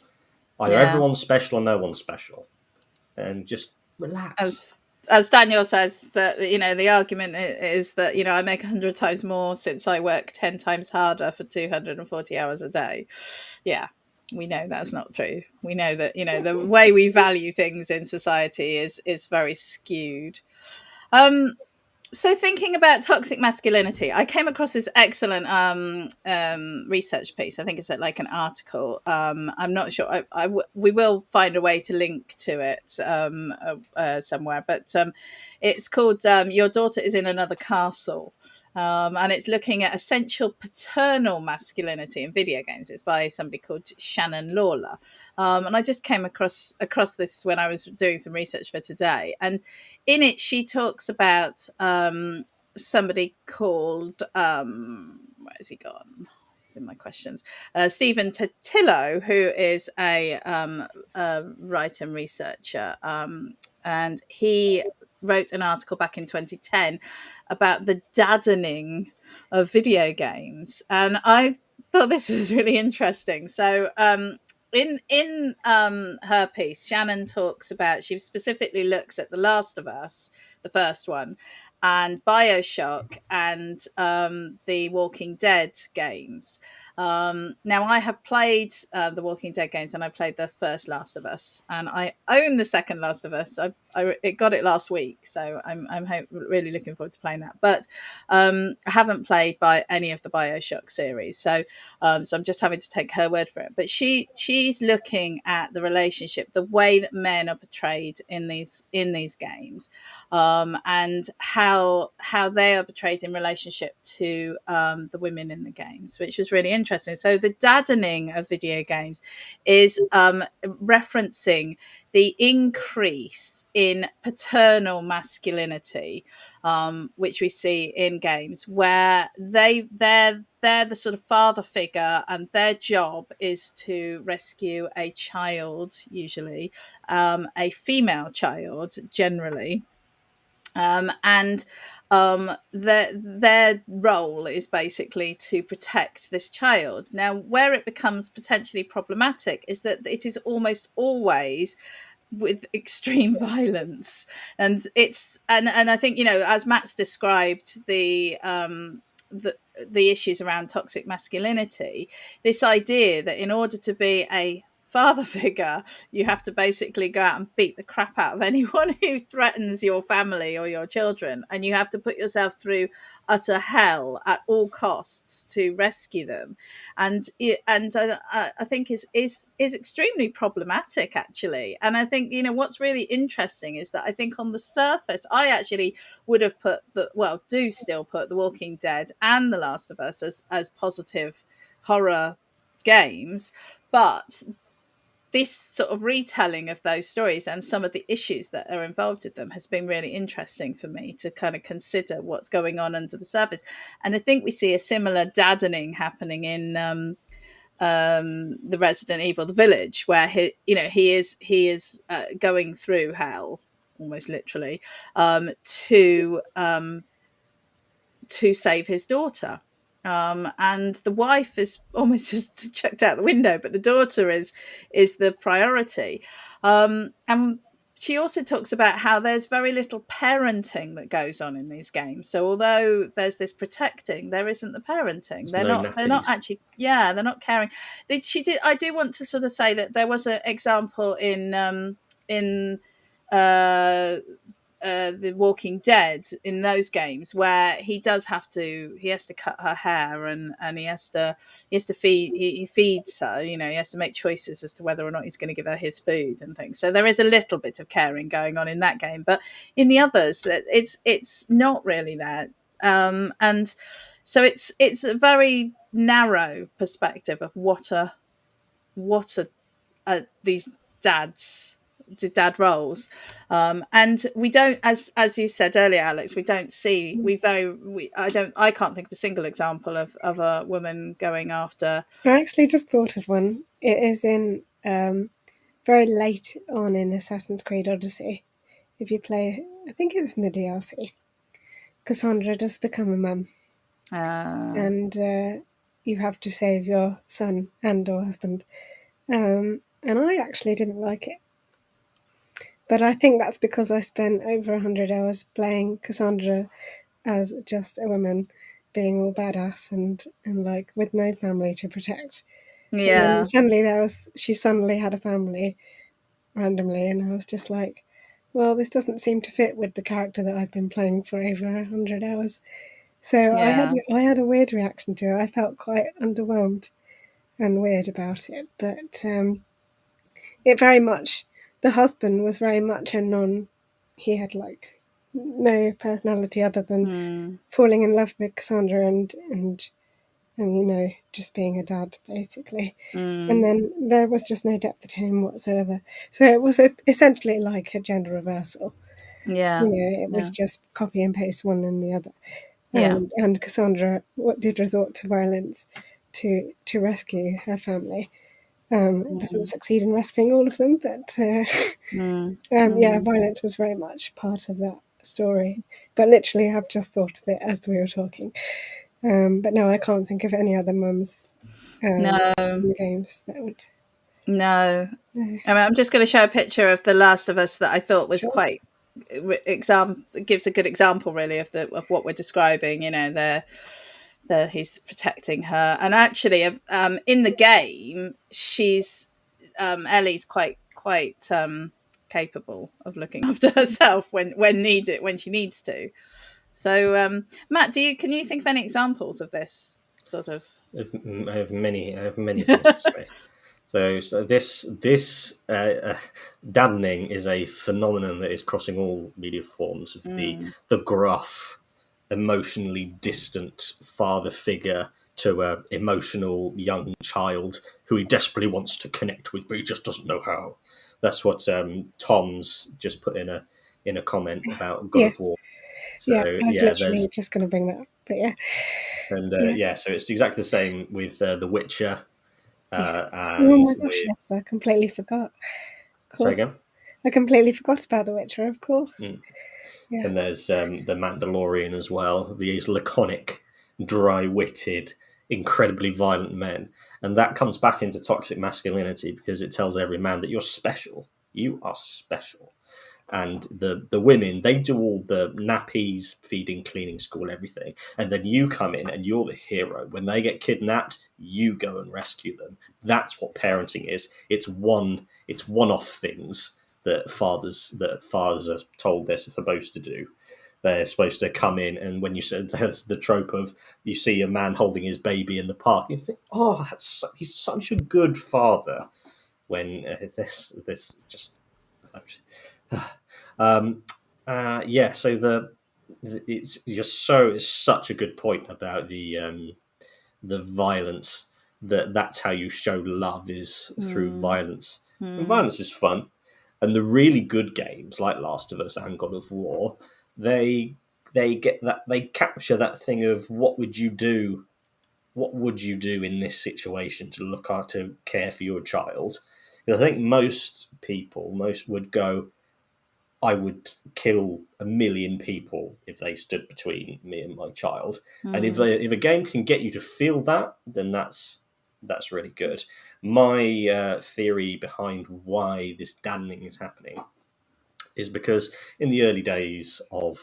Either everyone's special or no one's special. And just relax. As Daniel says, that the argument is that I make 100 times more since I work 10 times harder for 240 hours a day. Yeah, we know that's not true. We know that the way we value things in society is very skewed. So thinking about toxic masculinity, I came across this excellent research piece. I think it's like an article. I'm not sure. We will find a way to link to it somewhere. But it's called "Your Daughter is in Another Castle." And it's looking at essential paternal masculinity in video games. It's by somebody called Shannon Lawler. And I just came across this when I was doing some research for today. And in it, she talks about somebody called, where has he gone? He's in my questions. Stephen Totillo, who is a writer and researcher. And he wrote an article back in 2010 about the daddening of video games. And I thought this was really interesting. So in her piece, Shannon talks about, she specifically looks at The Last of Us, the first one, and BioShock, and the Walking Dead games. Now, I have played the Walking Dead games, and I played the first Last of Us, and I own the second Last of Us. I got it last week, so I'm really looking forward to playing that. But I haven't played by any of the BioShock series, so I'm just having to take her word for it. But she's looking at the relationship, the way that men are portrayed in these games, and how they are portrayed in relationship to the women in the games, which was really interesting. So the daddening of video games is referencing the increase in paternal masculinity, which we see in games, where they're the sort of father figure, and their job is to rescue a child, usually a female child, generally. And their role is basically to protect this child. Now, where it becomes potentially problematic is that it is almost always with extreme violence, and I think, as Matt's described the issues around toxic masculinity, this idea that in order to be a father figure, you have to basically go out and beat the crap out of anyone who threatens your family or your children, and you have to put yourself through utter hell at all costs to rescue them, and I think is extremely problematic, actually. And I think, what's really interesting is that I think on the surface, I actually would have put do still put The Walking Dead and The Last of Us as positive horror games, but this sort of retelling of those stories and some of the issues that are involved with them has been really interesting for me to kind of consider what's going on under the surface. And I think we see a similar daddening happening in the Resident Evil, the Village, where he is going through hell, almost literally, to save his daughter. And the wife is almost just checked out the window, but the daughter is the priority. And she also talks about how there's very little parenting that goes on in these games. So although there's this protecting, there isn't the parenting. They're not actually, they're not caring. I do want to sort of say that there was an example in The Walking Dead, in those games, where he has to cut her hair, and he has to he feeds her, he has to make choices as to whether or not he's going to give her his food and things. So there is a little bit of caring going on in that game, but in the others, it's not really there. And so it's a very narrow perspective of what are these dad roles, and we don't, as you said earlier, Alex, we don't see I can't think of a single example of a woman going after. I actually just thought of one. It is in very late on in Assassin's Creed Odyssey. If you play, I think it's in the DLC, Cassandra does become a mum, and you have to save your son and or husband. And I actually didn't like it. But I think that's because I spent over 100 hours playing Cassandra as just a woman being all badass and like with no family to protect. Yeah. And suddenly she suddenly had a family randomly, and I was just like, well, this doesn't seem to fit with the character that I've been playing for over 100 hours. So Yeah. I had a weird reaction to it. I felt quite underwhelmed and weird about it, but it very much, the husband was very much he had like no personality other than falling in love with Cassandra and just being a dad, basically. And then there was just no depth to him whatsoever. So it was essentially like a gender reversal. Yeah. It was just copy and paste one and the other. Yeah. And Cassandra did resort to violence to rescue her family. Doesn't succeed in rescuing all of them, but violence was very much part of that story. But literally, I've just thought of it as we were talking. But no, I can't think of any other mums No. in the games that would. No. I mean, I'm just going to show a picture of The Last of Us that I thought was quite gives a good example, really, of what we're describing. You know, he's protecting her, and actually, in the game, she's Ellie's quite capable of looking after herself when she needs to. So, Matt, can you think of any examples of this sort of? I have many things to say. So this Daddening is a phenomenon that is crossing all media forms of the gruff, emotionally distant father figure to a emotional young child who he desperately wants to connect with, but he just doesn't know how. That's what Tom's just put in a comment about God of War. So I was literally just going to bring that up, but and so it's exactly the same with The Witcher. oh And my gosh, yes, I completely forgot. Say again? I completely forgot about The Witcher, of course. Yeah. And there's The Mandalorian as well. These laconic, dry-witted, incredibly violent men. And that comes back into toxic masculinity because it tells every man that you're special. You are special. And the women, they do all the nappies, feeding, cleaning, school, everything. And then you come in and you're the hero. When they get kidnapped, you go and rescue them. That's what parenting is. It's one-off things that fathers are told they're supposed to do. They're supposed to come in, and when you said there's the trope of you see a man holding his baby in the park, you think, oh, he's such a good father. When this just so it's such a good point about the violence, that's how you show love is through violence. And violence is fun. And the really good games like Last of Us and God of War, they get that, they capture that thing of what would you do in this situation to care for your child. Because I think most would go, I would kill 1 million people if they stood between me and my child. And if a game can get you to feel that, then that's really good. My theory behind why this Daddening is happening is because in the earlier days of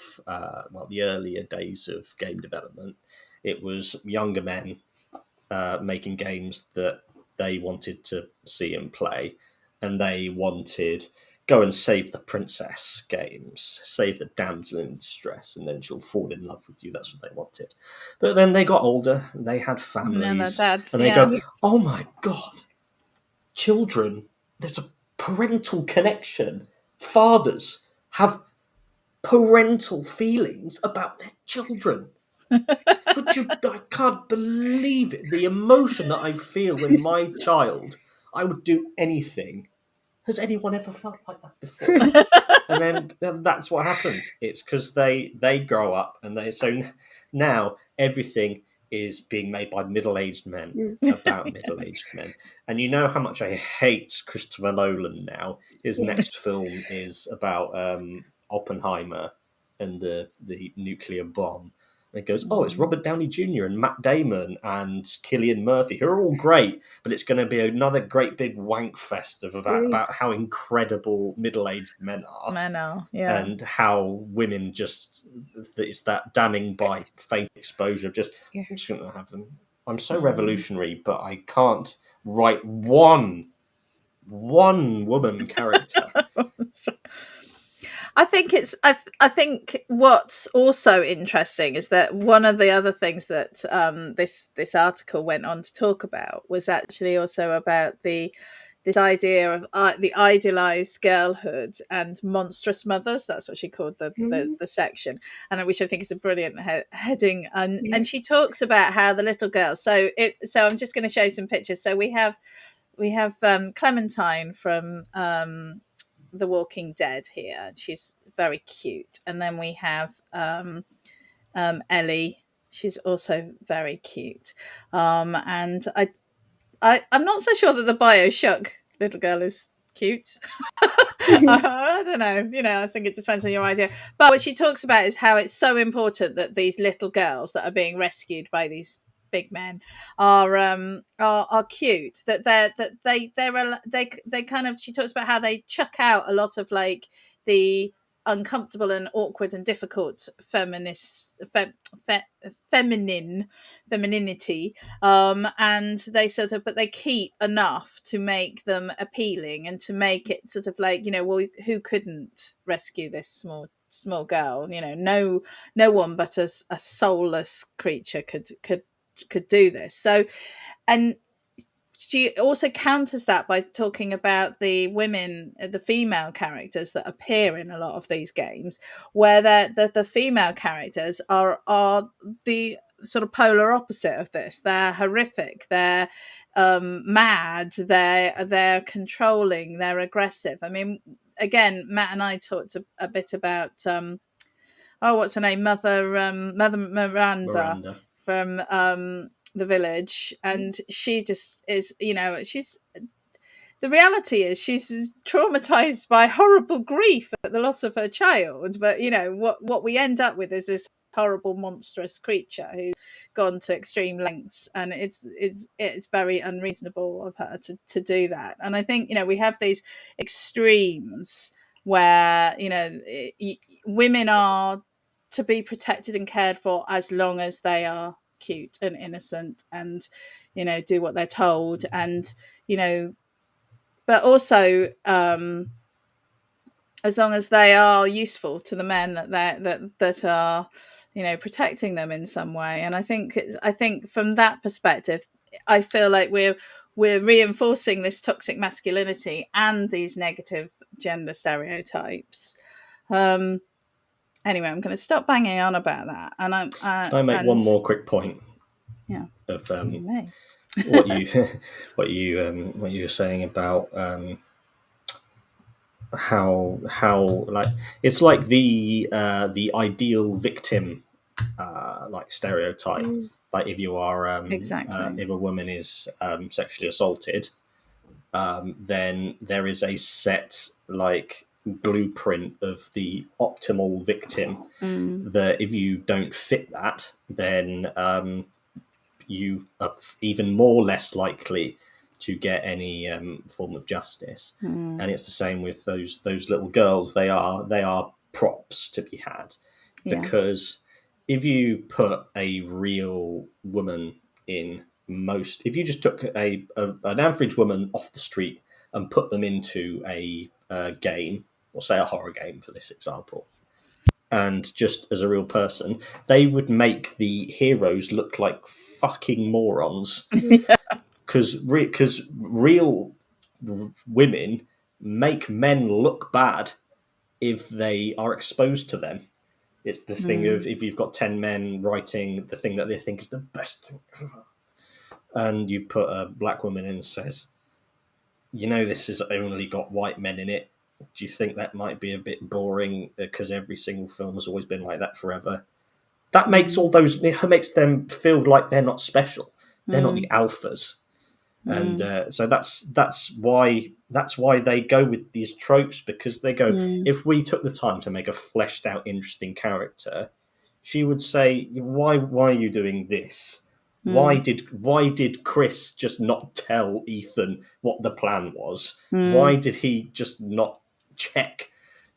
game development, it was younger men making games that they wanted to see and play, and they wanted go and save the princess games, save the damsel in distress, and then she'll fall in love with you. That's what they wanted. But then they got older, they had families, and they go, oh my God, children, there's a parental connection. Fathers have parental feelings about their children. I can't believe it. The emotion that I feel when my child, I would do anything. Has anyone ever felt like that before? And then that's what happens. It's because they grow up, and now everything is being made by middle-aged men about middle-aged men. And you know how much I hate Christopher Nolan now. His next film is about Oppenheimer and the nuclear bomb. And it goes, oh, it's Robert Downey Jr. and Matt Damon and Cillian Murphy, who are all great, but it's going to be another great big wank fest about how incredible middle-aged men are. Yeah. And how women it's that damning by faith exposure of I'm just going to have them. I'm so revolutionary, but I can't write one woman character. I think what's also interesting is that one of the other things that this article went on to talk about was actually also about this idea of the idealized girlhood and monstrous mothers. That's what she called the section, and which I think is a brilliant heading. And she talks about how the little girls. So I'm just going to show some pictures. So we have Clementine from The Walking Dead here. She's very cute. And then we have Ellie. She's also very cute. And I'm not so sure that the Bioshock little girl is cute. I don't know. I think it depends on your idea. But what she talks about is how it's so important that these little girls that are being rescued by these big men are cute, that they kind of, she talks about how they chuck out a lot of like the uncomfortable and awkward and difficult femininity, and they sort of, but they keep enough to make them appealing and to make it sort of like, well, who couldn't rescue this small girl? No one but a soulless creature could do this. So, and she also counters that by talking about the women, the female characters that appear in a lot of these games, where the female characters are the sort of polar opposite of this. They're horrific. They're mad. They're controlling. They're aggressive. I mean, again, Matt and I talked a bit about what's her name, Mother Miranda from The Village, and she just is, the reality is she's traumatized by horrible grief at the loss of her child, but what we end up with is this horrible monstrous creature who's gone to extreme lengths, and it's very unreasonable of her to do that. And I think we have these extremes where women are to be protected and cared for as long as they are cute and innocent and do what they're told, and but also as long as they are useful to the men that are protecting them in some way. And I think from that perspective, I feel like we're reinforcing this toxic masculinity and these negative gender stereotypes. Anyway, I'm going to stop banging on about that. And Can I make one more quick point? Yeah. Of what you were saying about how like it's like the ideal victim like stereotype. Like if you are exactly, if a woman is sexually assaulted, then there is a set like blueprint of the optimal victim that if you don't fit that, then you are even more less likely to get any form of justice. And it's the same with those little girls. They are props to be had, because if you put a real woman in if you just took an average woman off the street and put them into a game, or say a horror game for this example, and just as a real person, they would make the heroes look like fucking morons. Because real women make men look bad if they are exposed to them. It's the thing of, if you've got 10 men writing the thing that they think is the best thing ever, and you put a black woman in and says, this has only got white men in it. Do you think that might be a bit boring because every single film has always been like that forever? That makes it makes them feel like they're not special. They're not the alphas. And so that's why they go with these tropes, because they go, if we took the time to make a fleshed out, interesting character, she would say, why are you doing this? Why did Chris just not tell Ethan what the plan was? Why did he just not check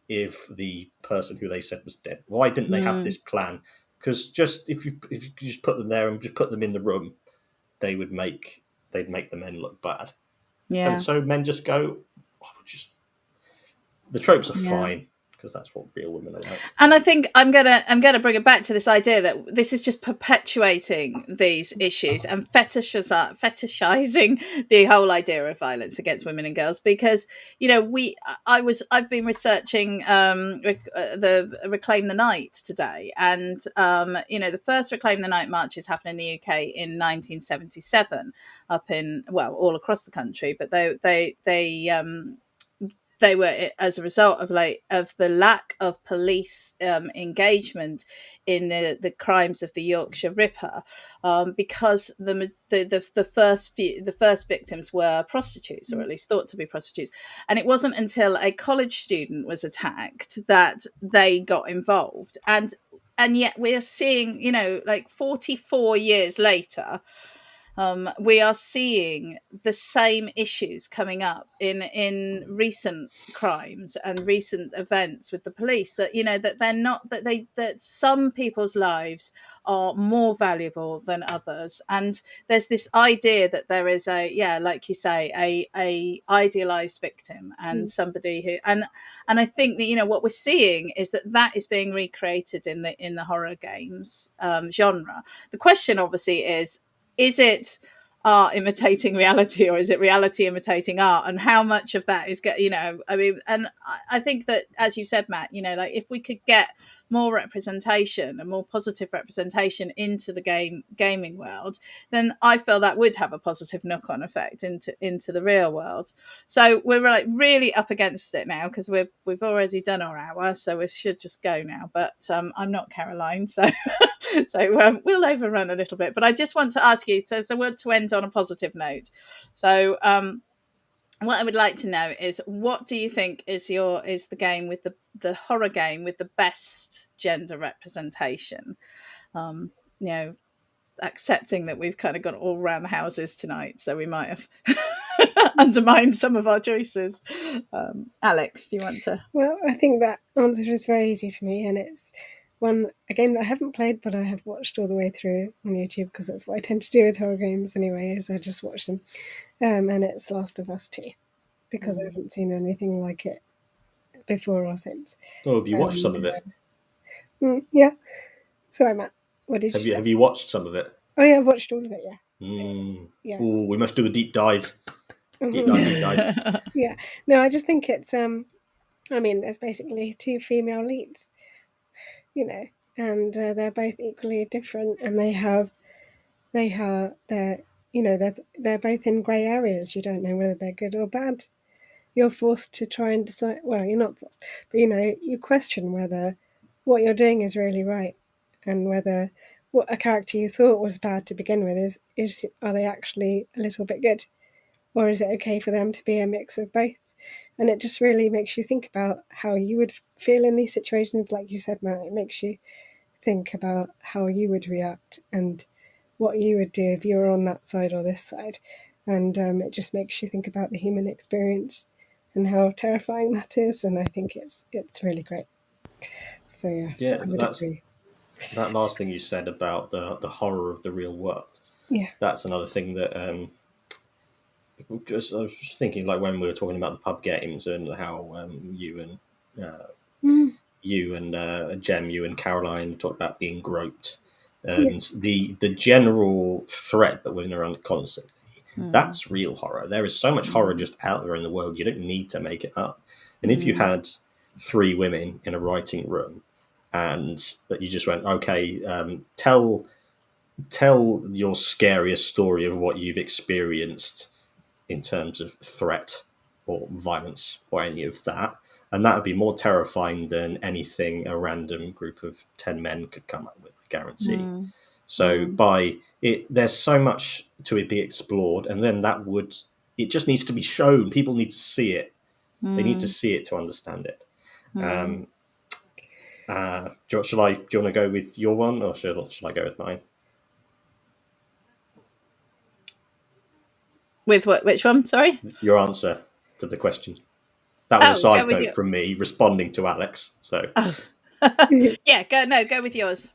if the person who they said was dead? Why didn't they have this plan? Because just if you just put them there and just put them in the room, they'd make the men look bad. Yeah. And so men just go, the tropes are fine, because that's what real women are like. And I think I'm gonna bring it back to this idea that this is just perpetuating these issues and fetishizing the whole idea of violence against women and girls, because I've been researching the Reclaim the Night today, and the first Reclaim the Night marches happened in the UK in 1977 all across the country, but they were as a result of the lack of police engagement in the crimes of the Yorkshire Ripper, because the first victims were prostitutes, or at least thought to be prostitutes, and it wasn't until a college student was attacked that they got involved. And yet we are seeing, you know, like 44 years later, we are seeing the same issues coming up in recent crimes and recent events with the police, that, you know, that they're not, that some people's lives are more valuable than others. And there's this idea that there is a, yeah, like you say, a idealized victim and somebody who, and I think that, you know, what we're seeing is that is being recreated in the horror games genre. The question obviously is it art imitating reality, or is it reality imitating art? And how much of that is you know, I mean, and I think that, as you said, Matt, you know, like if we could get more representation and more positive representation into the gaming world, then I feel that would have a positive knock-on effect into the real world. So we're like really up against it now, because we've already done our hour, so we should just go now. But I'm not Caroline, so so we'll overrun a little bit. But I just want to ask you, so we're to end on a positive note. So what I would like to know is, what do you think is the game with the horror game with the best gender representation? You know, accepting that we've kind of got all around the houses tonight, so we might have undermined some of our choices. Alex, do you want to? Well, I think that answer is very easy for me, and it's a game that I haven't played, but I have watched all the way through on YouTube, because that's what I tend to do with horror games anyway, is I just watch them. And it's Last of Us 2, because I haven't seen anything like it before or since. Oh, have you watched some of it? Yeah. Sorry, Matt. What did you say? Have you watched some of it? Oh yeah, I've watched all of it. Yeah. Yeah. Oh, we must do a deep dive. Deep dive. Yeah. No, I just think it's I mean, there's basically two female leads, you know, and they're both equally different, and they're you know, they're both in grey areas. You don't know whether they're good or bad. You're forced to try and decide. Well, you're not forced, but you know, you question whether what you're doing is really right, and whether what a character you thought was bad to begin with is are they actually a little bit good, or is it okay for them to be a mix of both? And it just really makes you think about how you would feel in these situations. Like you said, Matt, it makes you think about how you would react and what you would do if you were on that side or this side. And it just makes you think about the human experience and how terrifying that is. And I think it's really great. So yes, Yeah, I would agree. That last thing you said about the horror of the real world. Yeah, that's another thing that because I was just thinking, like when we were talking about the pub games and how you and Jem, you and Caroline talked about being groped, and the general threat that went around constantly. That's real horror. There is so much horror just out there in the world. You don't need to make it up. And if you had three women in a writing room, and that you just went, okay, tell your scariest story of what you've experienced in terms of threat or violence or any of that. And that would be more terrifying than anything a random group of 10 men could come up with, I guarantee. So by it, there's so much to it be explored. And then it just needs to be shown. People need to see it. They need to see it to understand it. Do you want to go with your one, or should I go with mine? With what? Which one? Sorry. Your answer to the question. That was a side note you. from me responding to Alex. So, Yeah, go with yours.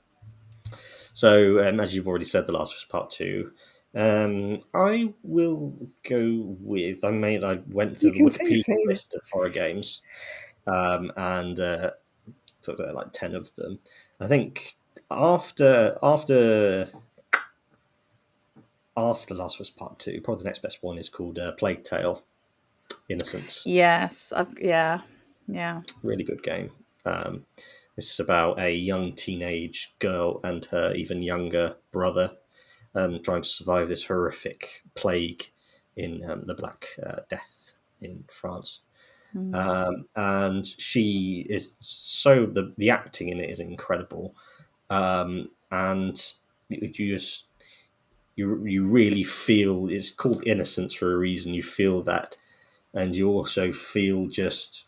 So, as you've already said, The Last of Us Part 2. I will go with. I went through the Wikipedia list of horror games, and took like 10 of them. I think after The Last of Us Part 2, probably the next best one is called Plague Tale: Innocence. Yes, yeah. Really good game. This is about a young teenage girl and her even younger brother trying to survive this horrific plague in the Black Death in France. And she is the acting in it is incredible, and you really feel it's called Innocence for a reason. You feel that, and you also feel just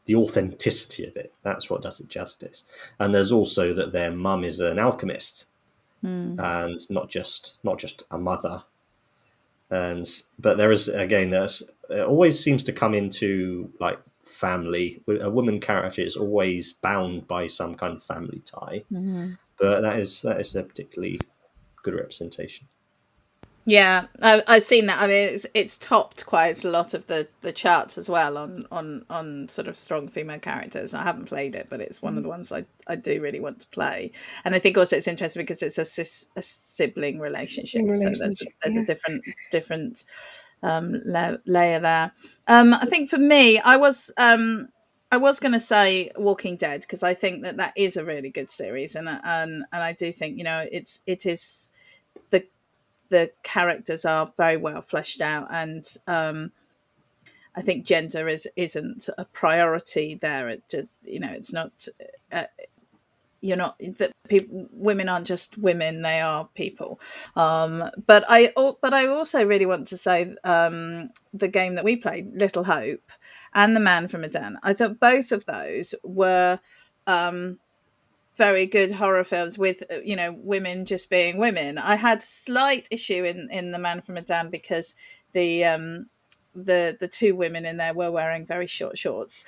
the authenticity of it. That's what does it justice. And there's also that their mum is an alchemist, and not just a mother. But there is, again, it always seems to come into like family. A woman character is always bound by some kind of family tie, but that is a particularly good representation. Yeah, I've seen that. I mean, it's topped quite a lot of the charts as well on sort of strong female characters. I haven't played it, but it's one of the ones I do really want to play. And I think also it's interesting because it's a sibling relationship, so there's a different layer there. I think for me, I was going to say Walking Dead, because I think that is a really good series, and I do think it is the characters are very well fleshed out, and I think gender isn't a priority there. It's not. You're not that women aren't just women; they are people. But I also really want to say the game that we played, Little Hope, and The Man from Medan. I thought both of those were very good horror films with women just being women. I had slight issue in The Man from Medan because the two women in there were wearing very short shorts,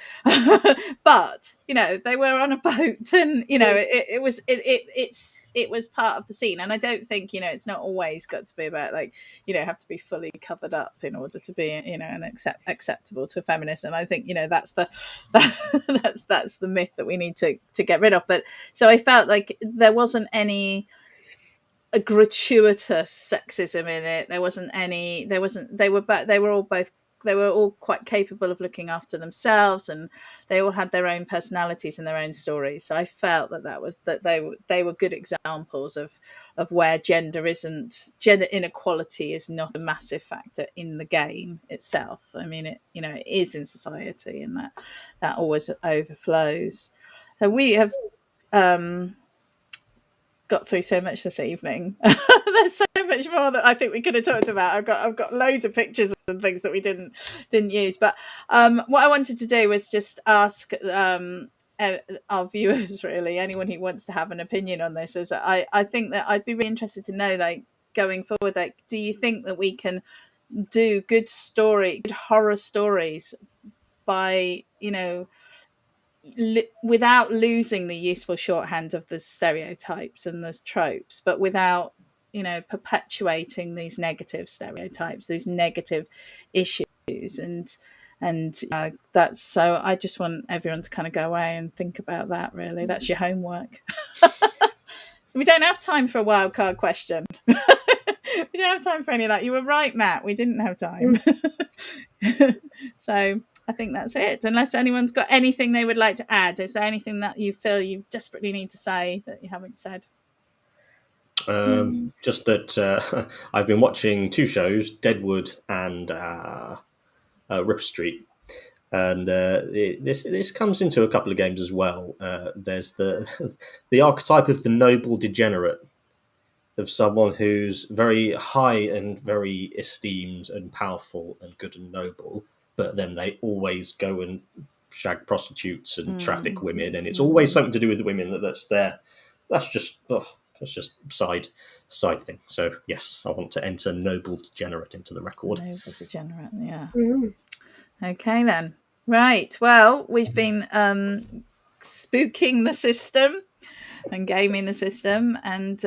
but they were on a boat, and it was part of the scene. And I don't think it's not always got to be about have to be fully covered up in order to be an acceptable to a feminist. And I think that's the myth that we need to get rid of. But so I felt like there wasn't any a gratuitous sexism in it. There wasn't any. They were all quite capable of looking after themselves, and they all had their own personalities and their own stories. So I felt that they were good examples of where gender inequality is not a massive factor in the game itself. I mean, it is in society, and that always overflows. So we have got through so much this evening. There's so much more that I think we could have talked about. I've got loads of pictures and things that we didn't use. But what I wanted to do was just ask our viewers, really, anyone who wants to have an opinion on this, is I think that I'd be really interested to know, going forward, do you think that we can do good horror stories by without losing the useful shorthand of the stereotypes and the tropes, but without perpetuating these negative stereotypes, these negative issues, and that's so I just want everyone to kind of go away and think about that. Really, that's your homework. We don't have time for a wildcard question. We don't have time for any of that. You were right, Matt, we didn't have time. So I think that's it, unless anyone's got anything they would like to add. Is there anything that you feel you desperately need to say that you haven't said? Just that I've been watching two shows, Deadwood and Rip Street, and this comes into a couple of games as well. There's the archetype of the noble degenerate, of someone who's very high and very esteemed and powerful and good and noble, but then they always go and shag prostitutes and traffic women, and it's always something to do with the women that's there. That's just side thing. So yes, I want to enter noble degenerate into the record. Noble degenerate, yeah. Okay then. Right. Well, we've been spooking the system and gaming the system, and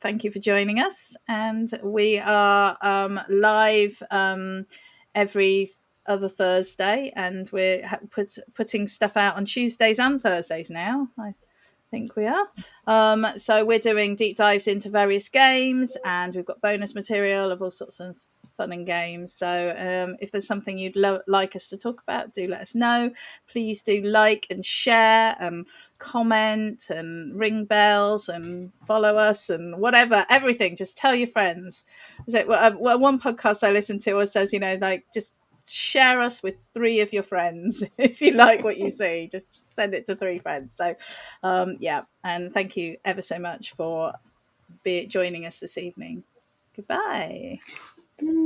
thank you for joining us. And we are live every other Thursday, and we're putting stuff out on Tuesdays and Thursdays now. I think we are. So we're doing deep dives into various games, and we've got bonus material of all sorts of fun and games. So if there's something you'd like us to talk about, do let us know. Please do like and share and comment and ring bells and follow us and whatever, everything. Just tell your friends. One podcast I listened to says, just share us with 3 of your friends. If you like what you see, just send it to 3 friends. So and thank you ever so much for joining us this evening. Goodbye.